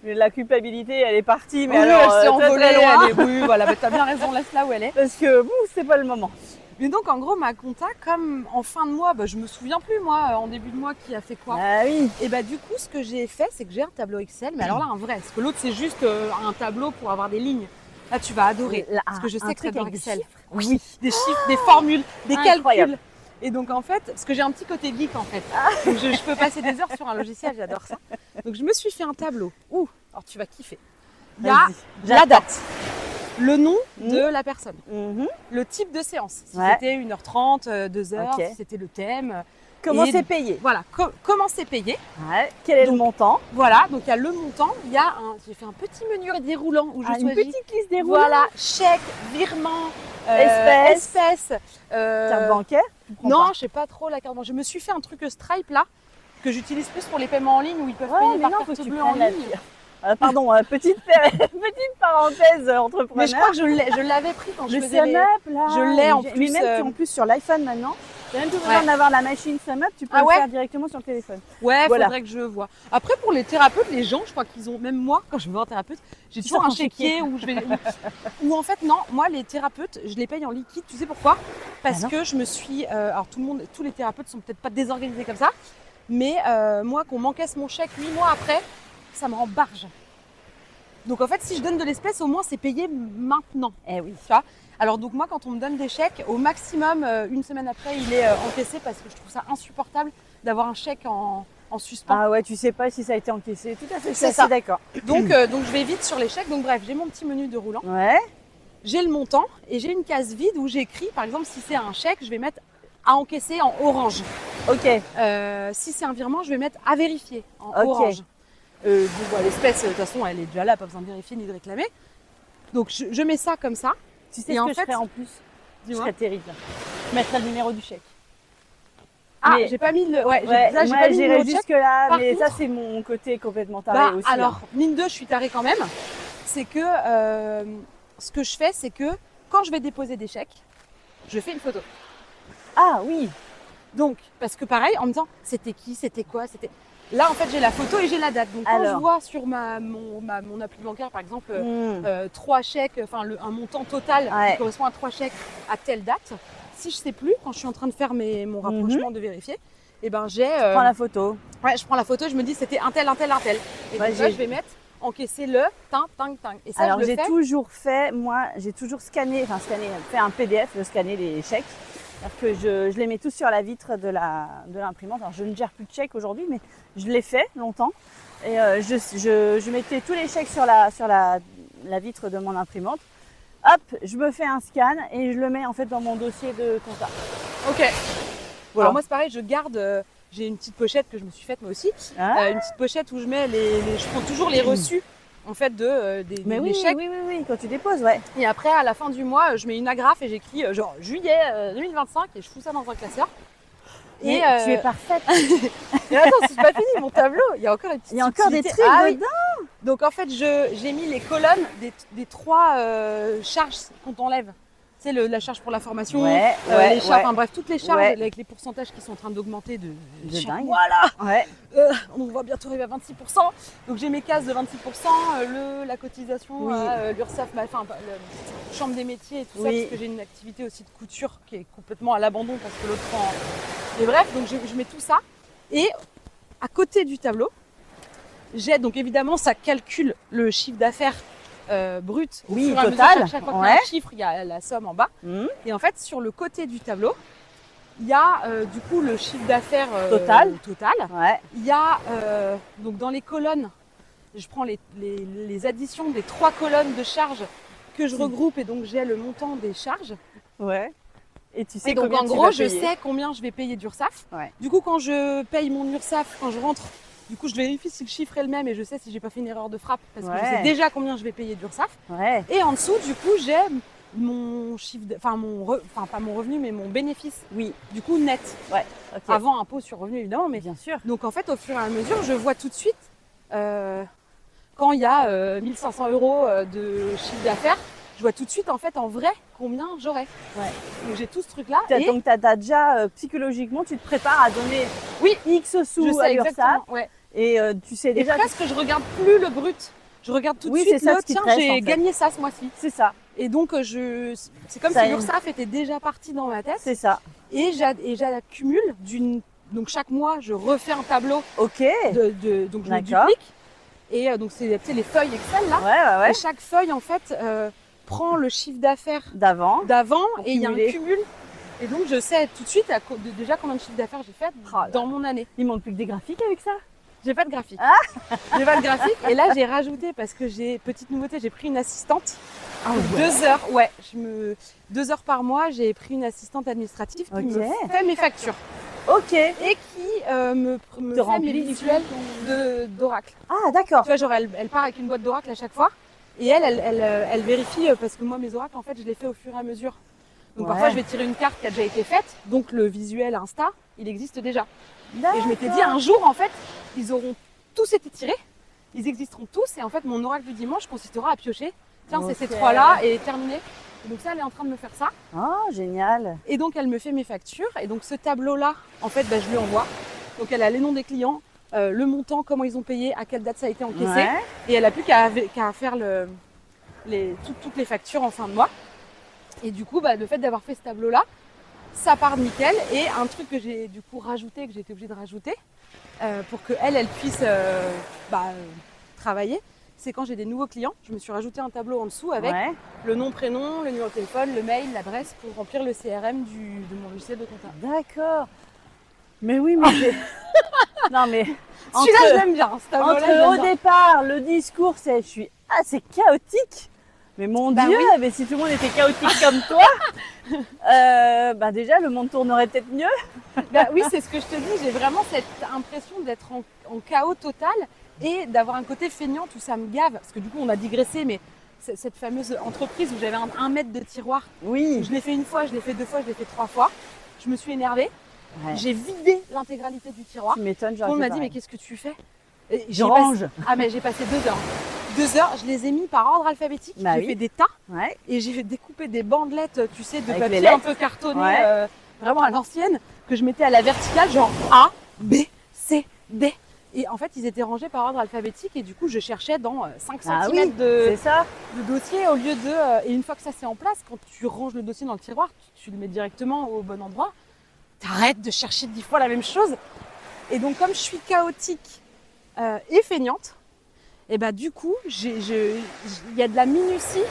la culpabilité, elle est partie, mais alors elle s'est envolée loin. Oui, voilà, t'as bien raison, laisse-la où elle est. Parce que c'est pas le moment. Mais donc, en gros, ma compta, comme en fin de mois, je me souviens plus, moi, en début de mois, qui a fait quoi. Ah oui. Et du coup, ce que j'ai fait, c'est que j'ai un tableau Excel, mais alors là, un vrai. Parce que l'autre, c'est juste un tableau pour avoir des lignes. Là, tu vas adorer. Parce que je sais que c'est dans Excel. Oui. Des chiffres, des formules, des calculs. Et donc en fait, parce que j'ai un petit côté geek en fait, donc je peux passer des heures sur un logiciel, j'adore ça. Donc je me suis fait un tableau où, alors tu vas kiffer, il y a la date, le nom de la personne, le type de séance, si c'était 1h30, 2h, si c'était le thème. Comment c'est payé. Voilà, comment c'est payé. Quel est le montant. Voilà, donc il y a le montant, j'ai fait un petit menu déroulant où je choisis. Une petite liste déroulante. Voilà, chèque, virement, espèces. Carte bancaire. Non, je sais pas trop la carte bancaire. Je me suis fait un truc Stripe là, que j'utilise plus pour les paiements en ligne où ils peuvent payer par carte bleue en ligne. Pardon, petite parenthèse entrepreneur. Mais je crois que je l'avais pris quand je le faisais Sum Up, là. Je l'ai en Mais plus. même en plus sur l'iPhone maintenant, tu n'as même plus besoin d'avoir la machine Sum Up, tu peux le faire directement sur le téléphone. Ouais, voilà. Faudrait que je vois. Après, pour les thérapeutes, les gens, je crois qu'ils ont, même moi, quand je vais voir un thérapeute, j'ai toujours un chéquier où je vais. Ou en fait, non, moi, les thérapeutes, je les paye en liquide. Tu sais pourquoi? Parce que je me suis. Alors, tous les thérapeutes sont peut-être pas désorganisés comme ça, mais moi, qu'on m'encaisse mon chèque 8 mois après, ça me rend barge. Donc en fait, si je donne de l'espèce, au moins c'est payé maintenant. Eh oui. Tu vois. Alors donc moi, quand on me donne des chèques, au maximum, une semaine après, il est encaissé parce que je trouve ça insupportable d'avoir un chèque en suspens. Ah ouais, tu sais pas si ça a été encaissé. Tout à fait, c'est ça. D'accord. Donc je vais vite sur les chèques. Donc bref, j'ai mon petit menu de roulant. Ouais. J'ai le montant et j'ai une case vide où j'écris, par exemple, si c'est un chèque, je vais mettre à encaisser en orange. Ok. Si c'est un virement, je vais mettre à vérifier en orange. L'espèce, de toute façon, elle est déjà là, pas besoin de vérifier ni de réclamer. Donc, je mets ça comme ça. Tu sais ce que je ferais en plus? Je serais terrible. Je mettrais le numéro du chèque. Ah, j'ai pas mis le. Ouais, là, j'ai pas mis le numéro de chèque. jusque-là, Par mais contre, ça, c'est mon côté complètement taré aussi. Alors, mine de, je suis tarée quand même. C'est que ce que je fais, c'est que quand je vais déposer des chèques, je fais une photo. Ah oui. Donc, parce que pareil, en me disant, c'était qui, c'était quoi, c'était. Là, en fait, j'ai la photo et j'ai la date. Donc, quand je vois sur mon appli bancaire, par exemple, 3 chèques, enfin, un montant total qui correspond à 3 chèques à telle date, si je sais plus, quand je suis en train de faire mon rapprochement de vérifier, et ben j'ai. Tu prends la photo. Ouais, je prends la photo et je me dis, c'était un tel. Et donc là, je vais mettre encaisser le ting. Et ça, alors, je le fais. J'ai toujours fait un PDF de scanner les chèques. C'est-à-dire que je les mets tous sur la vitre de l'imprimante. Alors, je ne gère plus de chèques aujourd'hui, mais je l'ai fait longtemps. Et je mettais tous les chèques sur la vitre de mon imprimante. Hop, je me fais un scan et je le mets en fait dans mon dossier de compta. Ok. Voilà. Alors moi, c'est pareil, je garde. J'ai une petite pochette que je me suis faite moi aussi. Une petite pochette où je mets je prends toujours les reçus. En fait, des chèques. Oui, quand tu déposes, ouais. Et après, à la fin du mois, je mets une agrafe et j'écris genre juillet 2025 et je fous ça dans un classeur. Et tu es parfaite. Et attends, c'est pas fini, mon tableau. Il y a encore des petites des trucs dedans. Oui. Donc en fait, j'ai mis les colonnes des 3 charges qu'on t'enlève. Tu sais, la charge pour la formation, les charges, enfin bref, toutes les charges avec les pourcentages qui sont en train d'augmenter de dingue. Voilà. Ouais. On va bientôt arriver à 26%. Donc j'ai mes cases de 26%, la cotisation, l'URSSAF, la chambre des métiers et tout ça, parce que j'ai une activité aussi de couture qui est complètement à l'abandon parce que l'autre prend. Et bref, donc je mets tout ça. Et à côté du tableau, j'ai donc évidemment ça calcule le chiffre d'affaires brut. Oui, total. Chaque fois qu'il y a un chiffre, il y a la somme en bas. Et en fait, sur le côté du tableau, il y a du coup le chiffre d'affaires total. Ouais. Il y a donc dans les colonnes, je prends les additions des 3 colonnes de charges que je regroupe et donc j'ai le montant des charges. Ouais. Et tu sais donc combien en gros, je sais combien je vais payer d'URSSAF. Ouais. Du coup, quand je paye mon URSSAF, quand je rentre, du coup, je vérifie si le chiffre est le même et je sais si j'ai pas fait une erreur de frappe parce que je sais déjà combien je vais payer d'URSSAF. Ouais. Et en dessous, du coup, j'ai mon chiffre, pas mon revenu, mais mon bénéfice. Oui. Du coup, net. Ouais. Okay. Avant impôt sur revenu, évidemment, mais bien sûr. Donc en fait, au fur et à mesure, je vois tout de suite quand il y a 1500 € de chiffre d'affaires. Je vois tout de suite en fait en vrai combien j'aurai. Ouais. Donc j'ai tout ce truc là. Donc t'as déjà psychologiquement tu te prépares à donner X sous à l'URSSAF. Ouais. Et tu sais déjà. Et presque je regarde plus le brut. Je regarde tout de suite tiens j'ai gagné ça ce mois-ci. C'est ça. Et donc c'est comme si l'URSSAF était déjà parti dans ma tête. C'est ça. Et j'accumule donc chaque mois je refais un tableau. Ok. Donc je le duplique. Et donc c'est les feuilles Excel là. Ouais. Et chaque feuille en fait prend le chiffre d'affaires d'avant et il y a un cumul. Et donc je sais tout de suite déjà combien de chiffre d'affaires j'ai fait dans mon année. Il manque plus que des graphiques avec ça? J'ai pas de graphique. J'ai pas de graphique. Et là j'ai rajouté parce que petite nouveauté, j'ai pris une assistante. 2 heures, 2 heures par mois, j'ai pris une assistante administrative qui me fait mes factures. Ok. Et qui me fait mes visuels d'Oracle. Ah d'accord. Tu vois, genre elle part avec une boîte d'Oracle à chaque fois. Et elle vérifie parce que moi mes oracles en fait je les fais au fur et à mesure. Donc parfois je vais tirer une carte qui a déjà été faite, donc le visuel Insta il existe déjà. Et je m'étais dit un jour en fait ils auront tous été tirés ils existeront tous. Et en fait, mon oracle du dimanche consistera à piocher. Tiens, c'est ces Ok. 3-là et terminé. Et donc ça, elle est en train de me faire ça. Oh, génial. Et donc, elle me fait mes factures. Et donc, ce tableau-là, en fait, je lui envoie. Donc, elle a les noms des clients, le montant, comment ils ont payé, à quelle date ça a été encaissé. Ouais. Et elle n'a plus qu'à faire toutes les factures en fin de mois. Et du coup, le fait d'avoir fait ce tableau-là, ça part nickel. Et un truc que j'ai du coup rajouté, que j'ai été obligée de rajouter, pour qu'elle puisse travailler, c'est quand j'ai des nouveaux clients, je me suis rajouté un tableau en dessous avec Ouais. le nom, prénom, le numéro de téléphone, le mail, l'adresse pour remplir le CRM de mon logiciel de compta. D'accord. Mais oui, mais non mais Celui-là, je l'aime bien. Ce tableau-là, je l'aime au bien. départ, le discours, c'est je suis assez chaotique. Mais mon Bah Dieu, oui. mais si tout le monde était chaotique comme toi, déjà le monde tournerait peut-être mieux. Oui, c'est ce que je te dis. J'ai vraiment cette impression d'être en chaos total et d'avoir un côté feignant où ça me gave. Parce que du coup, on a digressé, mais cette fameuse entreprise où j'avais un mètre de tiroir, Oui. je l'ai fait une fois, je l'ai fait deux fois, je l'ai fait trois fois. Je me suis énervée. Ouais. J'ai vidé l'intégralité du tiroir. Tu m'étonnes, Tout le monde m'a dit, mais mais qu'est-ce que tu fais? Et je j'ai range. mais j'ai passé 2 heures. 2 heures, je les ai mis par ordre alphabétique. Bah j'ai oui. fait des tas Ouais. et j'ai découpé des bandelettes, tu sais, de Avec les papier lettres. un peu cartonné, Ouais. vraiment à l'ancienne, que je mettais à la verticale, genre A, B, C, D. Et en fait, ils étaient rangés par ordre alphabétique et du coup, je cherchais dans 5 Ah cm oui, c'est ça. de dossier au lieu de... et une fois que ça c'est en place, quand tu ranges le dossier dans le tiroir, tu le mets directement au bon endroit. T'arrêtes de chercher 10 fois la même chose. Et donc, comme je suis chaotique et feignante, et du coup, il y a de la minutie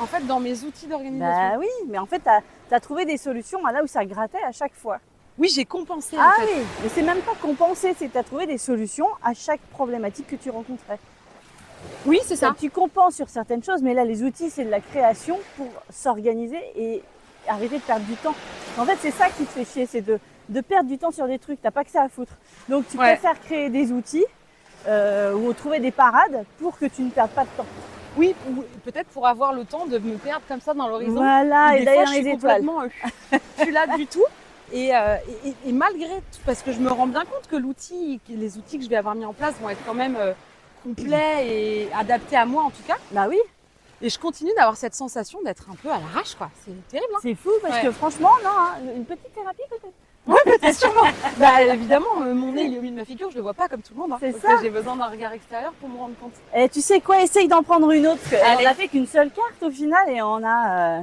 en fait dans mes outils d'organisation. Bah oui, mais en fait, t'as trouvé des solutions à là où ça grattait à chaque fois. Oui, j'ai compensé Ah en fait. oui, mais c'est même pas compenser, c'est que t'as trouvé des solutions à chaque problématique que tu rencontrais. Oui, c'est ça. Tu compenses sur certaines choses, mais là, les outils, c'est de la création pour s'organiser et arrêter de perdre du temps. En fait, c'est ça qui te fait chier, c'est de perdre du temps sur des trucs, t'as pas que ça à foutre. Donc, tu Ouais. préfères créer des outils ou trouver des parades pour que tu ne perdes pas de temps. Oui, ou peut-être pour avoir le temps de me perdre comme ça dans l'horizon. Voilà, et Des d'aller fois, dans je suis les étoiles. complètement plus là du tout. Et malgré tout, parce que je me rends bien compte que les outils que je vais avoir mis en place vont être quand même complets et adaptés à moi en tout cas. Bah oui, Et je continue d'avoir cette sensation d'être un peu à l'arrache, quoi. C'est terrible, hein. c'est fou parce Ouais. que franchement, non, hein, une petite thérapie peut-être. Ouais, peut-être sûrement. Évidemment, mon nez il est au milieu de ma figure, je le vois pas comme tout le monde. Hein. C'est Donc, ça. j'ai besoin d'un regard extérieur pour me rendre compte. Et tu sais quoi, essaye d'en prendre une autre. Parce Allez. on a fait qu'une seule carte au final et on a.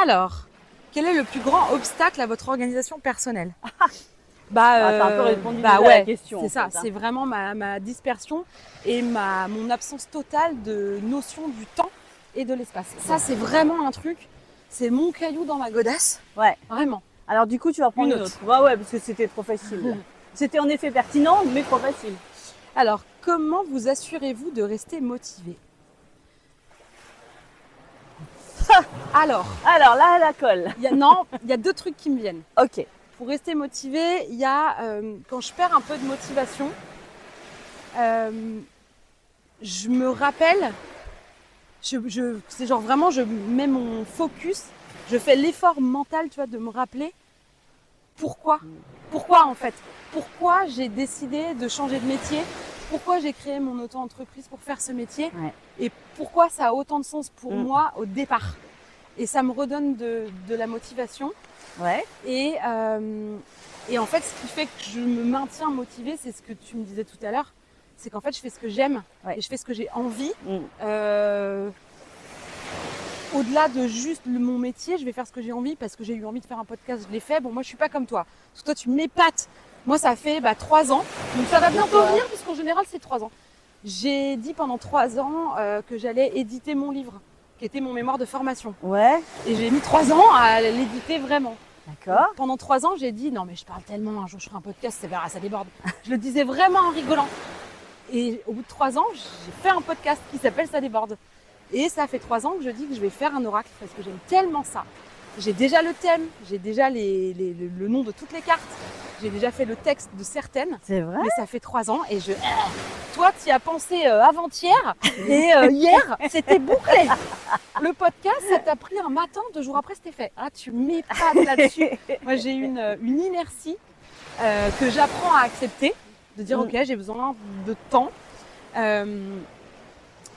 Alors, quel est le plus grand obstacle à votre organisation personnelle? t'as un peu répondu déjà à la ouais, question, c'est en ça. fait, hein. C'est vraiment ma dispersion et mon absence totale de notion du temps et de l'espace. Ça, c'est vraiment un truc. C'est mon caillou dans ma godasse. Ouais. Vraiment. Alors du coup, tu vas prendre Une une autre. autre. Ouais, parce que c'était trop facile. C'était en effet pertinent, mais trop facile. Alors, comment vous assurez-vous de rester motivé? Alors, Alors là, la colle. il y a 2 trucs qui me viennent. Ok. Pour rester motivée, il y a quand je perds un peu de motivation, je me rappelle, c'est genre vraiment, je mets mon focus, je fais l'effort mental, tu vois, de me rappeler pourquoi en fait, pourquoi j'ai décidé de changer de métier, pourquoi j'ai créé mon auto-entreprise pour faire ce métier Ouais. et pourquoi ça a autant de sens pour Mm. moi au départ. Et ça me redonne de la motivation. Ouais. Et en fait, ce qui fait que je me maintiens motivée, c'est ce que tu me disais tout à l'heure, c'est qu'en fait, je fais ce que j'aime Ouais. et je fais ce que j'ai envie. Mm. Au-delà de juste mon métier, je vais faire ce que j'ai envie parce que j'ai eu envie de faire un podcast, je l'ai fait. Bon, moi, je suis pas comme toi. Parce que toi, tu m'épates. Moi, ça fait 3 ans. Donc, ça va bientôt Pourquoi venir puisqu'en général, c'est 3 ans. J'ai dit pendant 3 ans que j'allais éditer mon livre, qui était mon mémoire de formation. Ouais. Et j'ai mis 3 ans à l'éditer vraiment. D'accord. Pendant 3 ans, j'ai dit non mais je parle tellement, un jour je ferai un podcast, c'est verra, ça déborde. Je le disais vraiment en rigolant. Et au bout de 3 ans, j'ai fait un podcast qui s'appelle Ça déborde. Et ça fait 3 ans que je dis que je vais faire un oracle parce que j'aime tellement ça. J'ai déjà le thème, j'ai déjà le nom de toutes les cartes, j'ai déjà fait le texte de certaines. C'est vrai. Mais ça fait 3 ans et toi, tu y as pensé avant-hier et hier, c'était bouclé. Le podcast, ça t'a pris un matin, 2 jours après, c'était fait. Ah, tu m'épates là-dessus. Moi, j'ai une inertie que j'apprends à accepter, de dire Mm. ok, j'ai besoin de temps.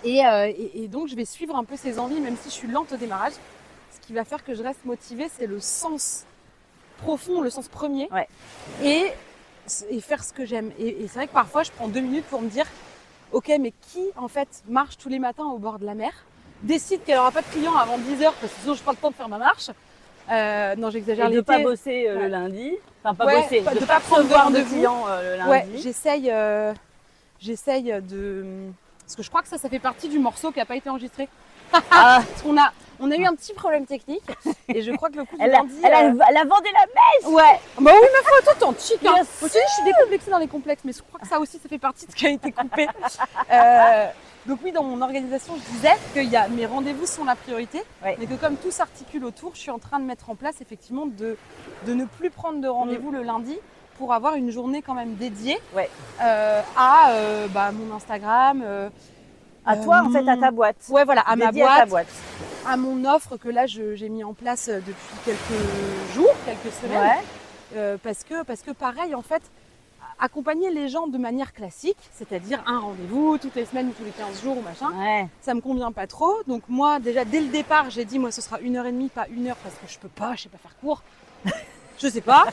Et donc, je vais suivre un peu ses envies, même si je suis lente au démarrage. Ce qui va faire que je reste motivée, c'est le sens profond, le sens premier. Ouais. Et faire ce que j'aime. Et c'est vrai que parfois, je prends 2 minutes pour me dire, ok, mais qui, en fait, marche tous les matins au bord de la mer, décide qu'elle n'aura pas de clients avant 10h, parce que sinon, je n'ai pas le temps de faire ma marche. Non, j'exagère. Et de ne pas bosser le lundi. Enfin, pas bosser, de de pas pas prendre de recevoir de rendez-vous. clients le lundi. Ouais, j'essaye de... Parce que je crois que ça fait partie du morceau qui n'a pas été enregistré. Ah, Parce qu'on a eu un petit problème technique. Et je crois que le coup du elle a lundi... vendu la messe. Ouais. Bah oui, ma foi, toi, t'es chic. Hein. Bien Moi aussi, je suis décomplexée dans les complexes, mais je crois que ça aussi, ça fait partie de ce qui a été coupé. Donc oui, dans mon organisation, je disais que mes rendez-vous sont la priorité, Ouais. mais que comme tout s'articule autour, je suis en train de mettre en place effectivement de ne plus prendre de rendez-vous le lundi pour avoir une journée quand même dédiée Ouais. à mon Instagram. À toi, en fait, à ta boîte. Ouais, voilà, à ma Dédiée à ta boîte, à mon offre que là j'ai mis en place depuis quelques jours, quelques semaines. Ouais. Parce que pareil, en fait, accompagner les gens de manière classique, c'est-à-dire un rendez-vous toutes les semaines ou tous les 15 jours ou machin, Ouais. ça me convient pas trop. Donc moi, déjà, dès le départ, j'ai dit, moi, ce sera 1h30, pas 1 heure, parce que je sais pas faire court. Je sais pas.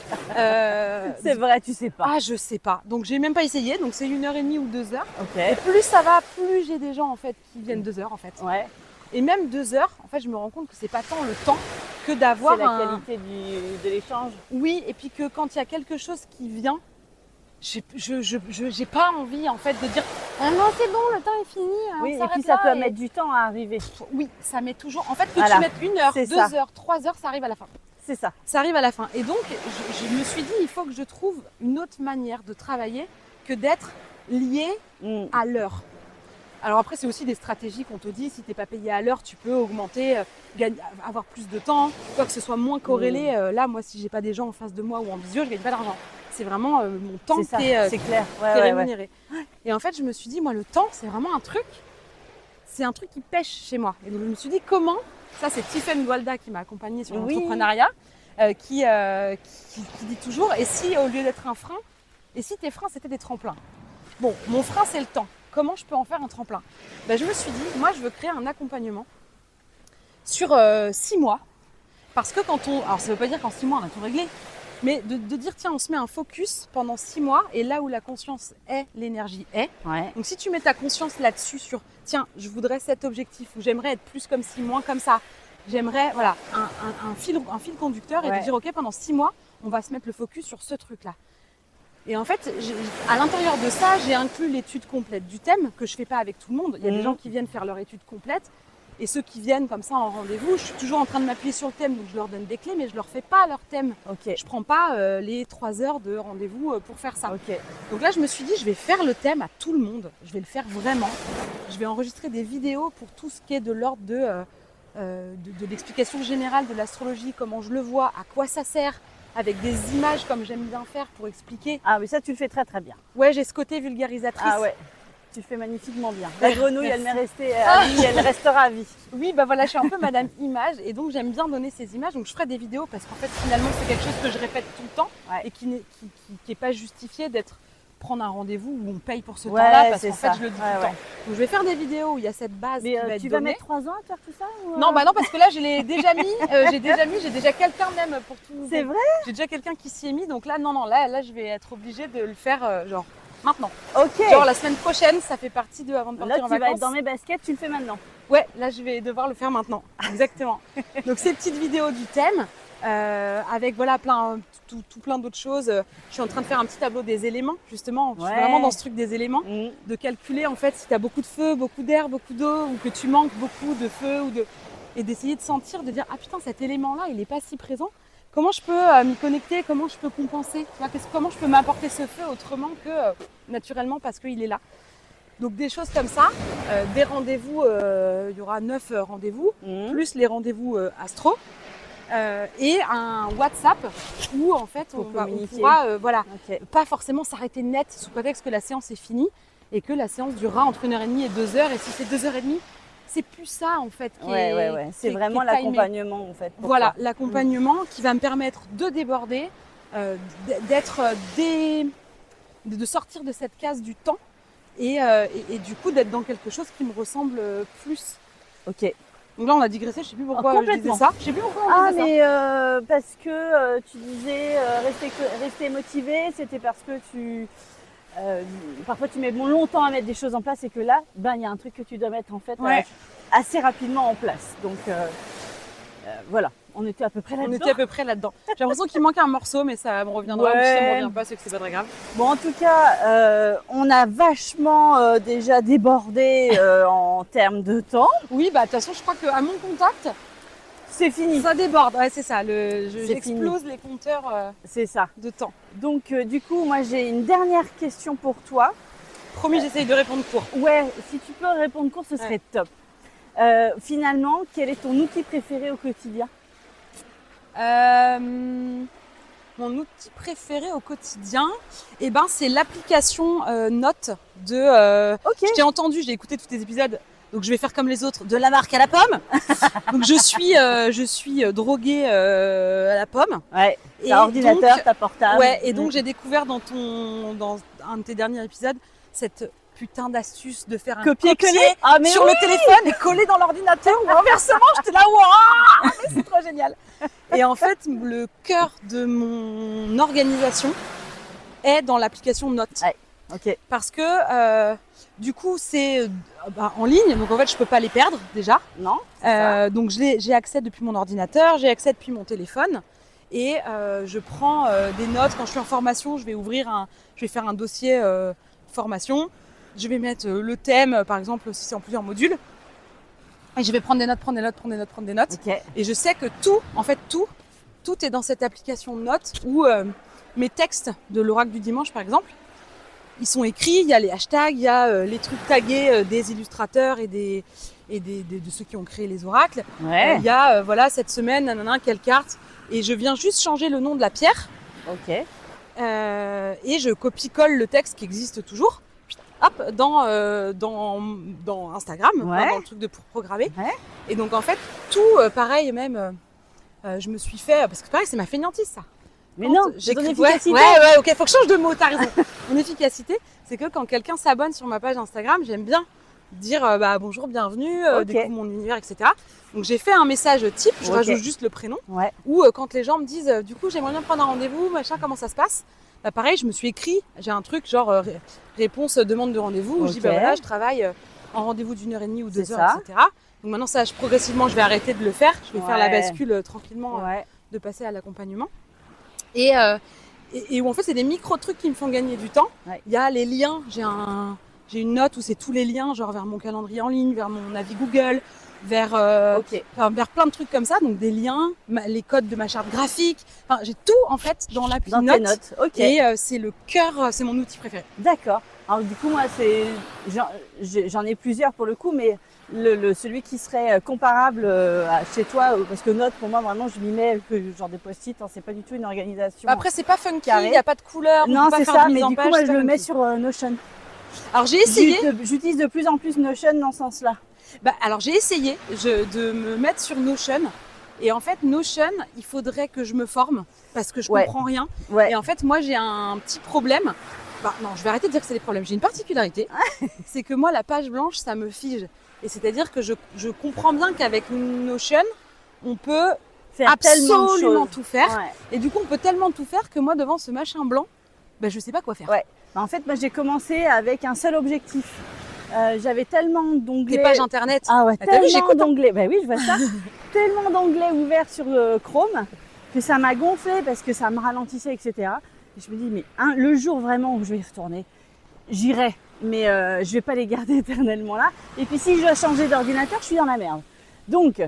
C'est vrai, tu sais pas. Ah, je sais pas. Donc j'ai même pas essayé, donc c'est 1h30 ou 2 heures. Ok. Et plus ça va, plus j'ai des gens, en fait, qui viennent 2 heures, en fait. Ouais. Et même 2 heures, en fait, je me rends compte que c'est pas tant le temps que C'est d'avoir la qualité de l'échange. Oui, et puis que quand il y a quelque chose qui vient, j'ai pas envie en fait de dire ah non c'est bon, le temps est fini. Oui, on et s'arrête puis ça là peut mettre du temps à arriver. Oui, ça met toujours. En fait, que Voilà. tu mettes 1 heure, C'est 2 ça. heures, 3 heures, ça arrive à la fin. C'est ça. Ça arrive à la fin. Et donc, je me suis dit, il faut que je trouve une autre manière de travailler que d'être lié à l'heure. Alors après, c'est aussi des stratégies qu'on te dit. Si tu n'es pas payé à l'heure, tu peux augmenter, avoir plus de temps, quoi que ce soit moins corrélé. Là, moi, si j'ai pas des gens en face de moi ou en visio, je gagne pas d'argent. C'est vraiment mon temps C'est ça, qui est c'est clair. qui est rémunéré. Et en fait, je me suis dit, moi, le temps, c'est vraiment un truc qui pêche chez moi. Et donc, je me suis dit, comment. Ça, c'est Tiffaine Gualda qui m'a accompagnée sur l'entrepreneuriat, qui dit toujours, et si au lieu d'être un frein, et si tes freins, c'était des tremplins. Bon, mon frein, c'est le temps. Comment je peux en faire un tremplin ? Je me suis dit, moi, je veux créer un accompagnement sur 6 mois. Parce que alors ça ne veut pas dire qu'en 6 mois, on a tout réglé. Mais de dire, tiens, on se met un focus pendant 6 mois, et là où la conscience est, l'énergie est. Ouais. Donc si tu mets ta conscience là-dessus sur, tiens, je voudrais cet objectif, ou j'aimerais être plus comme ci, moins comme ça, j'aimerais, voilà, un fil conducteur, et de dire, ok, pendant 6 mois, on va se mettre le focus sur ce truc-là. Et en fait, à l'intérieur de ça, j'ai inclus l'étude complète du thème, que je ne fais pas avec tout le monde. Il y a des gens qui viennent faire leur étude complète, et ceux qui viennent comme ça en rendez-vous, je suis toujours en train de m'appuyer sur le thème, donc je leur donne des clés, mais je ne leur fais pas leur thème. Ok. Je ne prends pas les 3 heures de rendez-vous pour faire ça. Ok. Donc là, je me suis dit, je vais faire le thème à tout le monde. Je vais le faire vraiment. Je vais enregistrer des vidéos pour tout ce qui est de l'ordre de l'explication générale de l'astrologie, comment je le vois, à quoi ça sert, avec des images comme j'aime bien faire pour expliquer. Ah, mais ça, tu le fais très très bien. Ouais, j'ai ce côté vulgarisatrice. Ah ouais. Tu le fais magnifiquement bien. La grenouille, elle m'est restée à vie, elle restera à vie. Oui, voilà, je suis un peu madame image, et donc j'aime bien donner ces images. Donc je ferai des vidéos parce qu'en fait, finalement, c'est quelque chose que je répète tout le temps et qui n'est pas justifié d'être prendre un rendez-vous où on paye pour ce temps-là, parce qu'en fait, je le dis tout le temps. Donc je vais faire des vidéos où il y a cette base qui va être tu vas donnée. mettre 3 ans à faire tout ça ou Non, non, parce que là, je l'ai déjà mis. J'ai déjà quelqu'un même pour tout. C'est vrai ? J'ai déjà quelqu'un qui s'y est mis. Donc là, non, là, je vais être obligée de le faire genre maintenant. Ok. Genre la semaine prochaine, ça fait partie de avant de partir là, en tu vacances. vas être dans mes baskets, tu le fais maintenant. Ouais, là, je vais devoir le faire maintenant. Exactement. Donc ces petites vidéos du thème, avec voilà tout plein d'autres choses. Je suis en train de faire un petit tableau des éléments, justement. Je suis vraiment dans ce truc des éléments, de calculer en fait si tu as beaucoup de feu, beaucoup d'air, beaucoup d'eau, ou que tu manques beaucoup de feu, et d'essayer de sentir, de dire ah putain, cet élément-là, il n'est pas si présent. Comment je peux m'y connecter, comment je peux compenser, comment je peux m'apporter ce feu autrement que naturellement parce qu'il est là. Donc des choses comme ça, des rendez-vous, il y aura 9 rendez-vous, plus les rendez-vous astro, et un WhatsApp où en fait on pourra pas forcément s'arrêter net sous prétexte que la séance est finie et que la séance durera entre 1h30 et 2h, et si c'est 2h30, c'est plus ça en fait qui est c'est vraiment l'accompagnement en fait. Voilà, l'accompagnement qui va me permettre de déborder, de sortir de cette case du temps et du coup d'être dans quelque chose qui me ressemble plus. Ok. Donc là on a digressé, je sais plus pourquoi je disais ça. Je sais plus pourquoi on disait ça. Parce que tu disais rester motivé, c'était parce que parfois tu mets longtemps à mettre des choses en place et que là, il y a un truc que tu dois mettre en fait assez rapidement en place. Donc voilà, on était à peu près là-dedans. J'ai l'impression qu'il manque un morceau, mais ça me reviendra. Ou si ça me revient pas, c'est que c'est pas très grave. Bon, en tout cas, on a vachement déjà débordé en termes de temps. Oui, de toute façon, je crois qu'à mon contact, c'est fini. Ça déborde, ouais, c'est ça. J'explose les compteurs c'est ça. De temps. Donc, du coup, moi, j'ai une dernière question pour toi. Promis, j'essaye de répondre court. Ouais, si tu peux répondre court, ce serait top. Finalement, quel est ton outil préféré au quotidien ? Mon outil préféré au quotidien, c'est l'application Notes de. Je t'ai entendu, j'ai écouté tous tes épisodes, donc je vais faire comme les autres, de la marque à la pomme. Donc je suis droguée à la pomme. Ouais. T'as ordinateur, t'as portable. Ouais. Et donc j'ai découvert dans un de tes derniers épisodes cette putain d'astuce de faire un copier-coller sur le téléphone et coller dans l'ordinateur ou inversement. J'étais là, waouh, c'est trop génial. Et en fait, le cœur de mon organisation est dans l'application Notes. Ouais, ok. Parce que du coup, c'est en ligne, donc en fait, je peux pas les perdre déjà. Non. Donc j'ai accès depuis mon ordinateur, j'ai accès depuis mon téléphone. Et je prends des notes quand je suis en formation. Je vais faire un dossier formation. Je vais mettre le thème, par exemple, si c'est en plusieurs modules. Et je vais prendre des notes. Okay. Et je sais que tout est dans cette application Notes où mes textes de l'oracle du dimanche, par exemple, ils sont écrits. Il y a les hashtags, il y a les trucs tagués des illustrateurs et de ceux qui ont créé les oracles. Ouais. Il y a, cette semaine, quelle carte. Et je viens juste changer le nom de la pierre. Ok. Et je copie-colle le texte qui existe toujours. Hop, dans Instagram, dans le truc de pour programmer. Ouais. Et donc en fait, tout pareil, même je me suis fait, parce que pareil, c'est ma fainéantise ça. Mais non, j'ai ton efficacité. Ouais, ok, faut que je change de mot, t'as raison. Mon efficacité, c'est que quand quelqu'un s'abonne sur ma page Instagram, j'aime bien dire bonjour, bienvenue, découvre mon univers, etc. Donc j'ai fait un message type, je rajoute juste le prénom. Ouais. Ou quand les gens me disent, du coup, j'aimerais bien prendre un rendez-vous, machin, comment ça se passe ? Pareil, je me suis écrit, j'ai un truc genre réponse, demande de rendez-vous, où je dis je travaille en rendez-vous d'1h30 ou 2 heures, etc. Donc maintenant, progressivement, je vais arrêter de le faire. Je vais faire la bascule tranquillement de passer à l'accompagnement. Et où en fait, c'est des micro-trucs qui me font gagner du temps. Il y a les liens, j'ai une note où c'est tous les liens, genre vers mon calendrier en ligne, vers mon avis Google, vers plein de trucs comme ça, donc des liens, les codes de ma charte graphique, j'ai tout en fait dans l'appli Notes. Okay. Et c'est le cœur, c'est mon outil préféré. D'accord. Alors du coup moi j'en ai plusieurs pour le coup, mais celui qui serait comparable chez toi, parce que Notes pour moi vraiment je m'y mets genre des post-it, c'est pas du tout une organisation. Après c'est pas funky, il n'y a pas de couleur. Non c'est ça, mais du coup moi je le mets sur Notion. Alors j'ai essayé. J'utilise de plus en plus Notion dans ce sens-là. Alors j'ai essayé de me mettre sur Notion et en fait Notion il faudrait que je me forme parce que je comprends rien et en fait moi j'ai un petit problème, non je vais arrêter de dire que c'est des problèmes, j'ai une particularité, c'est que moi la page blanche ça me fige et c'est-à-dire que je comprends bien qu'avec Notion on peut faire absolument tout faire et du coup on peut tellement tout faire que moi devant ce machin blanc je sais pas quoi faire. En fait moi j'ai commencé avec un seul objectif. J'avais tellement d'onglets. Tes pages internet. Ah ouais, tellement d'onglets. Oui, je vois ça. Tellement d'onglets ouverts sur Chrome que ça m'a gonflé parce que ça me ralentissait, etc. Et je me dis, mais le jour vraiment où je vais y retourner, j'irai. Mais je vais pas les garder éternellement là. Et puis si je dois changer d'ordinateur, je suis dans la merde. Donc,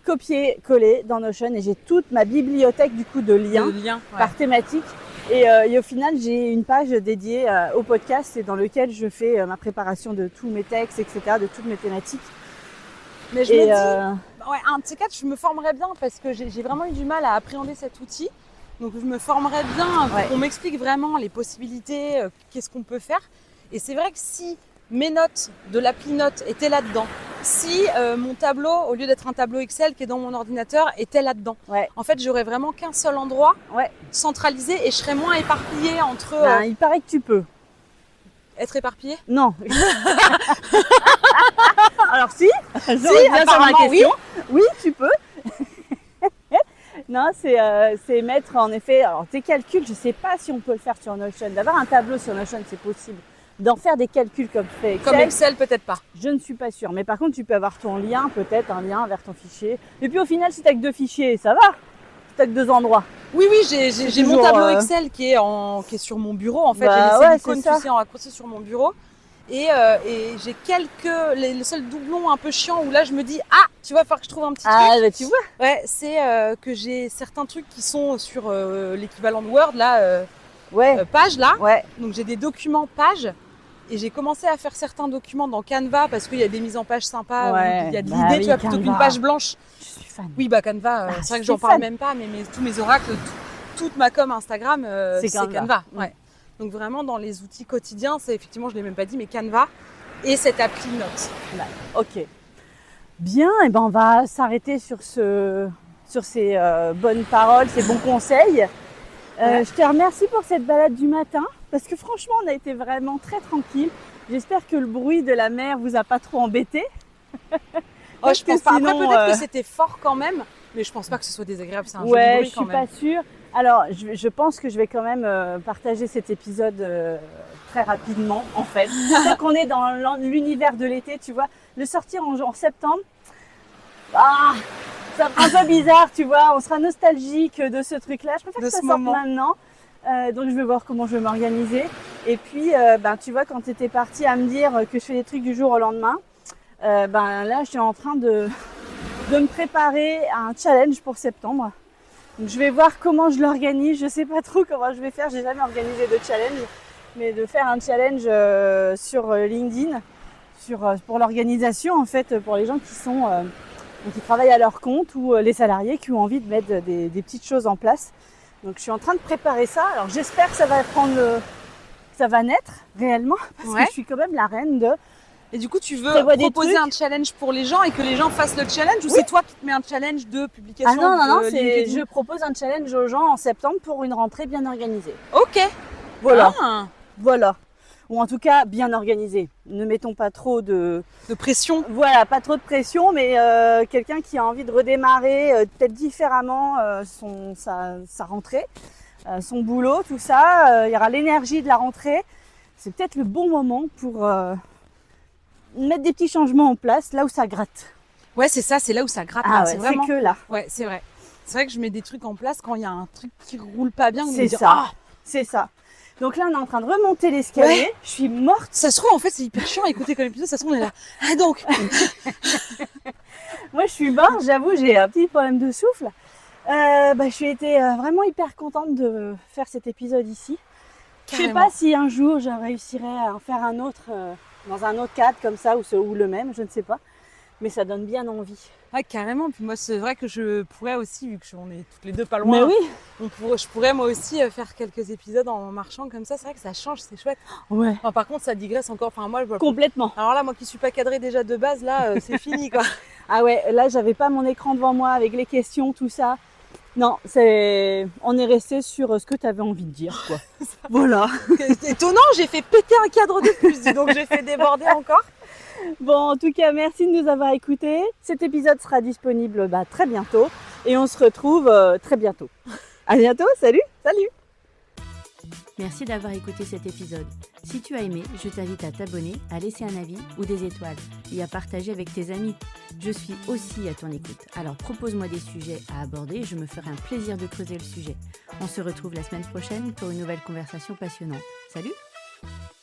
copier, coller dans Notion et j'ai toute ma bibliothèque du coup de liens par thématique. Et au final, j'ai une page dédiée au podcast et dans lequel je fais ma préparation de tous mes textes, etc., de toutes mes thématiques. Mais je me dis, un de ces quatre, je me formerais bien parce que j'ai vraiment eu du mal à appréhender cet outil. Donc je me formerais bien, on m'explique vraiment les possibilités, qu'est-ce qu'on peut faire. Et c'est vrai que si mes notes de l'appli Notes étaient là-dedans, si mon tableau, au lieu d'être un tableau Excel qui est dans mon ordinateur, était là-dedans. En fait, j'aurais vraiment qu'un seul endroit centralisé et je serais moins éparpillée entre... il paraît que tu peux. Être éparpillé? Non. Alors si, je reviens sur ma question. Oui, tu peux. Non, c'est mettre en effet, alors tes calculs, je ne sais pas si on peut le faire sur Notion. D'avoir un tableau sur Notion, c'est possible. D'en faire des calculs comme tu fais Excel. Comme Excel, peut-être pas. Je ne suis pas sûre. Mais par contre, tu peux avoir ton lien, peut-être un lien vers ton fichier. Et puis au final, si tu n'as que 2 fichiers, ça va. Si tu n'as que 2 endroits. Oui, j'ai mon tableau Excel qui est sur mon bureau. En fait, j'ai laissé l'icône, tu sais, en raccourci sur mon bureau. Et j'ai le seul doublon un peu chiant où là, je me dis, tu vas falloir que je trouve un petit truc. Bah, tu vois. Ouais, c'est que j'ai certains trucs qui sont sur l'équivalent de Word, là, pages, là. Ouais. Donc, j'ai des documents pages. Et j'ai commencé à faire certains documents dans Canva parce qu'il y a des mises en page sympas, où il y a de l'idée, tu vois, plutôt qu'une page blanche. Je suis fan. Oui, Canva, c'est vrai que j'en parle même pas, mais tous mes oracles, toute ma com Instagram, c'est Canva. Ouais. Donc vraiment, dans les outils quotidiens, c'est effectivement, je ne l'ai même pas dit, mais Canva et cette appli Notes. Ok. Bien, et ben on va s'arrêter sur ces bonnes paroles, ces bons conseils. Je te remercie pour cette balade du matin. Parce que franchement, on a été vraiment très tranquille. J'espère que le bruit de la mer vous a pas trop embêté. Je pense pas. Après, peut-être que c'était fort quand même, mais je pense pas que ce soit désagréable. C'est un joli bruit quand même. Je suis pas sûre. Alors, je pense que je vais quand même partager cet épisode très rapidement, en fait. Tant qu'on est dans l'univers de l'été, tu vois, le sortir en septembre, ça me fait un peu bizarre, tu vois. On sera nostalgique de ce truc-là. Je préfère que ça sorte maintenant. Donc je vais voir comment je vais m'organiser. Et puis tu vois, quand tu étais partie à me dire que je fais des trucs du jour au lendemain, là je suis en train de me préparer à un challenge pour septembre. Donc je vais voir comment je l'organise. Je sais pas trop comment je vais faire, j'ai jamais organisé de challenge, mais de faire un challenge sur LinkedIn pour l'organisation, en fait, pour les gens qui travaillent à leur compte ou les salariés qui ont envie de mettre des petites choses en place. Donc je suis en train de préparer ça. Alors j'espère que ça va naître réellement, parce que je suis quand même la reine de... Et du coup, tu veux proposer un challenge pour les gens et que les gens fassent le challenge, ou c'est toi qui te mets un challenge de publication? Non, je propose un challenge aux gens en septembre pour une rentrée bien organisée. Ok. Voilà. Voilà. Ou en tout cas bien organisée. Ne mettons pas trop de pression. Voilà, pas trop de pression, mais quelqu'un qui a envie de redémarrer peut-être différemment sa rentrée, son boulot, tout ça. Il y aura l'énergie de la rentrée. C'est peut-être le bon moment pour mettre des petits changements en place là où ça gratte. Ouais, c'est ça, c'est là où ça gratte. C'est vraiment... que là. Ouais, c'est vrai. C'est vrai que je mets des trucs en place quand il y a un truc qui roule pas bien. C'est ça. C'est ça. Donc là, on est en train de remonter l'escalier. Ouais. Je suis morte. Ça se trouve, en fait, c'est hyper chiant à écouter comme épisode. Ça se trouve, on est là. Donc. Moi, je suis morte. J'avoue, j'ai un petit problème de souffle. Je suis été vraiment hyper contente de faire cet épisode ici. Carrément. Je sais pas si un jour, je réussirai à en faire un autre dans un autre cadre comme ça ou le même, je ne sais pas. Mais ça donne bien envie. Ah, carrément. Puis moi, c'est vrai que je pourrais aussi, vu qu'on est toutes les deux pas loin. Mais oui. Je pourrais moi aussi faire quelques épisodes en marchant comme ça. C'est vrai que ça change, c'est chouette. Ouais. Enfin, par contre, ça digresse encore. Enfin, moi, complètement. Alors là, moi qui suis pas cadrée déjà de base, là, c'est fini, quoi. Ah ouais, là, j'avais pas mon écran devant moi avec les questions, tout ça. Non, on est resté sur ce que tu avais envie de dire, quoi. Voilà. Étonnant, j'ai fait péter un cadre de plus, donc j'ai fait déborder encore. Bon, en tout cas, merci de nous avoir écoutés. Cet épisode sera disponible très bientôt et on se retrouve très bientôt. À bientôt, salut. Merci d'avoir écouté cet épisode. Si tu as aimé, je t'invite à t'abonner, à laisser un avis ou des étoiles et à partager avec tes amis. Je suis aussi à ton écoute. Alors propose-moi des sujets à aborder et je me ferai un plaisir de creuser le sujet. On se retrouve la semaine prochaine pour une nouvelle conversation passionnante. Salut!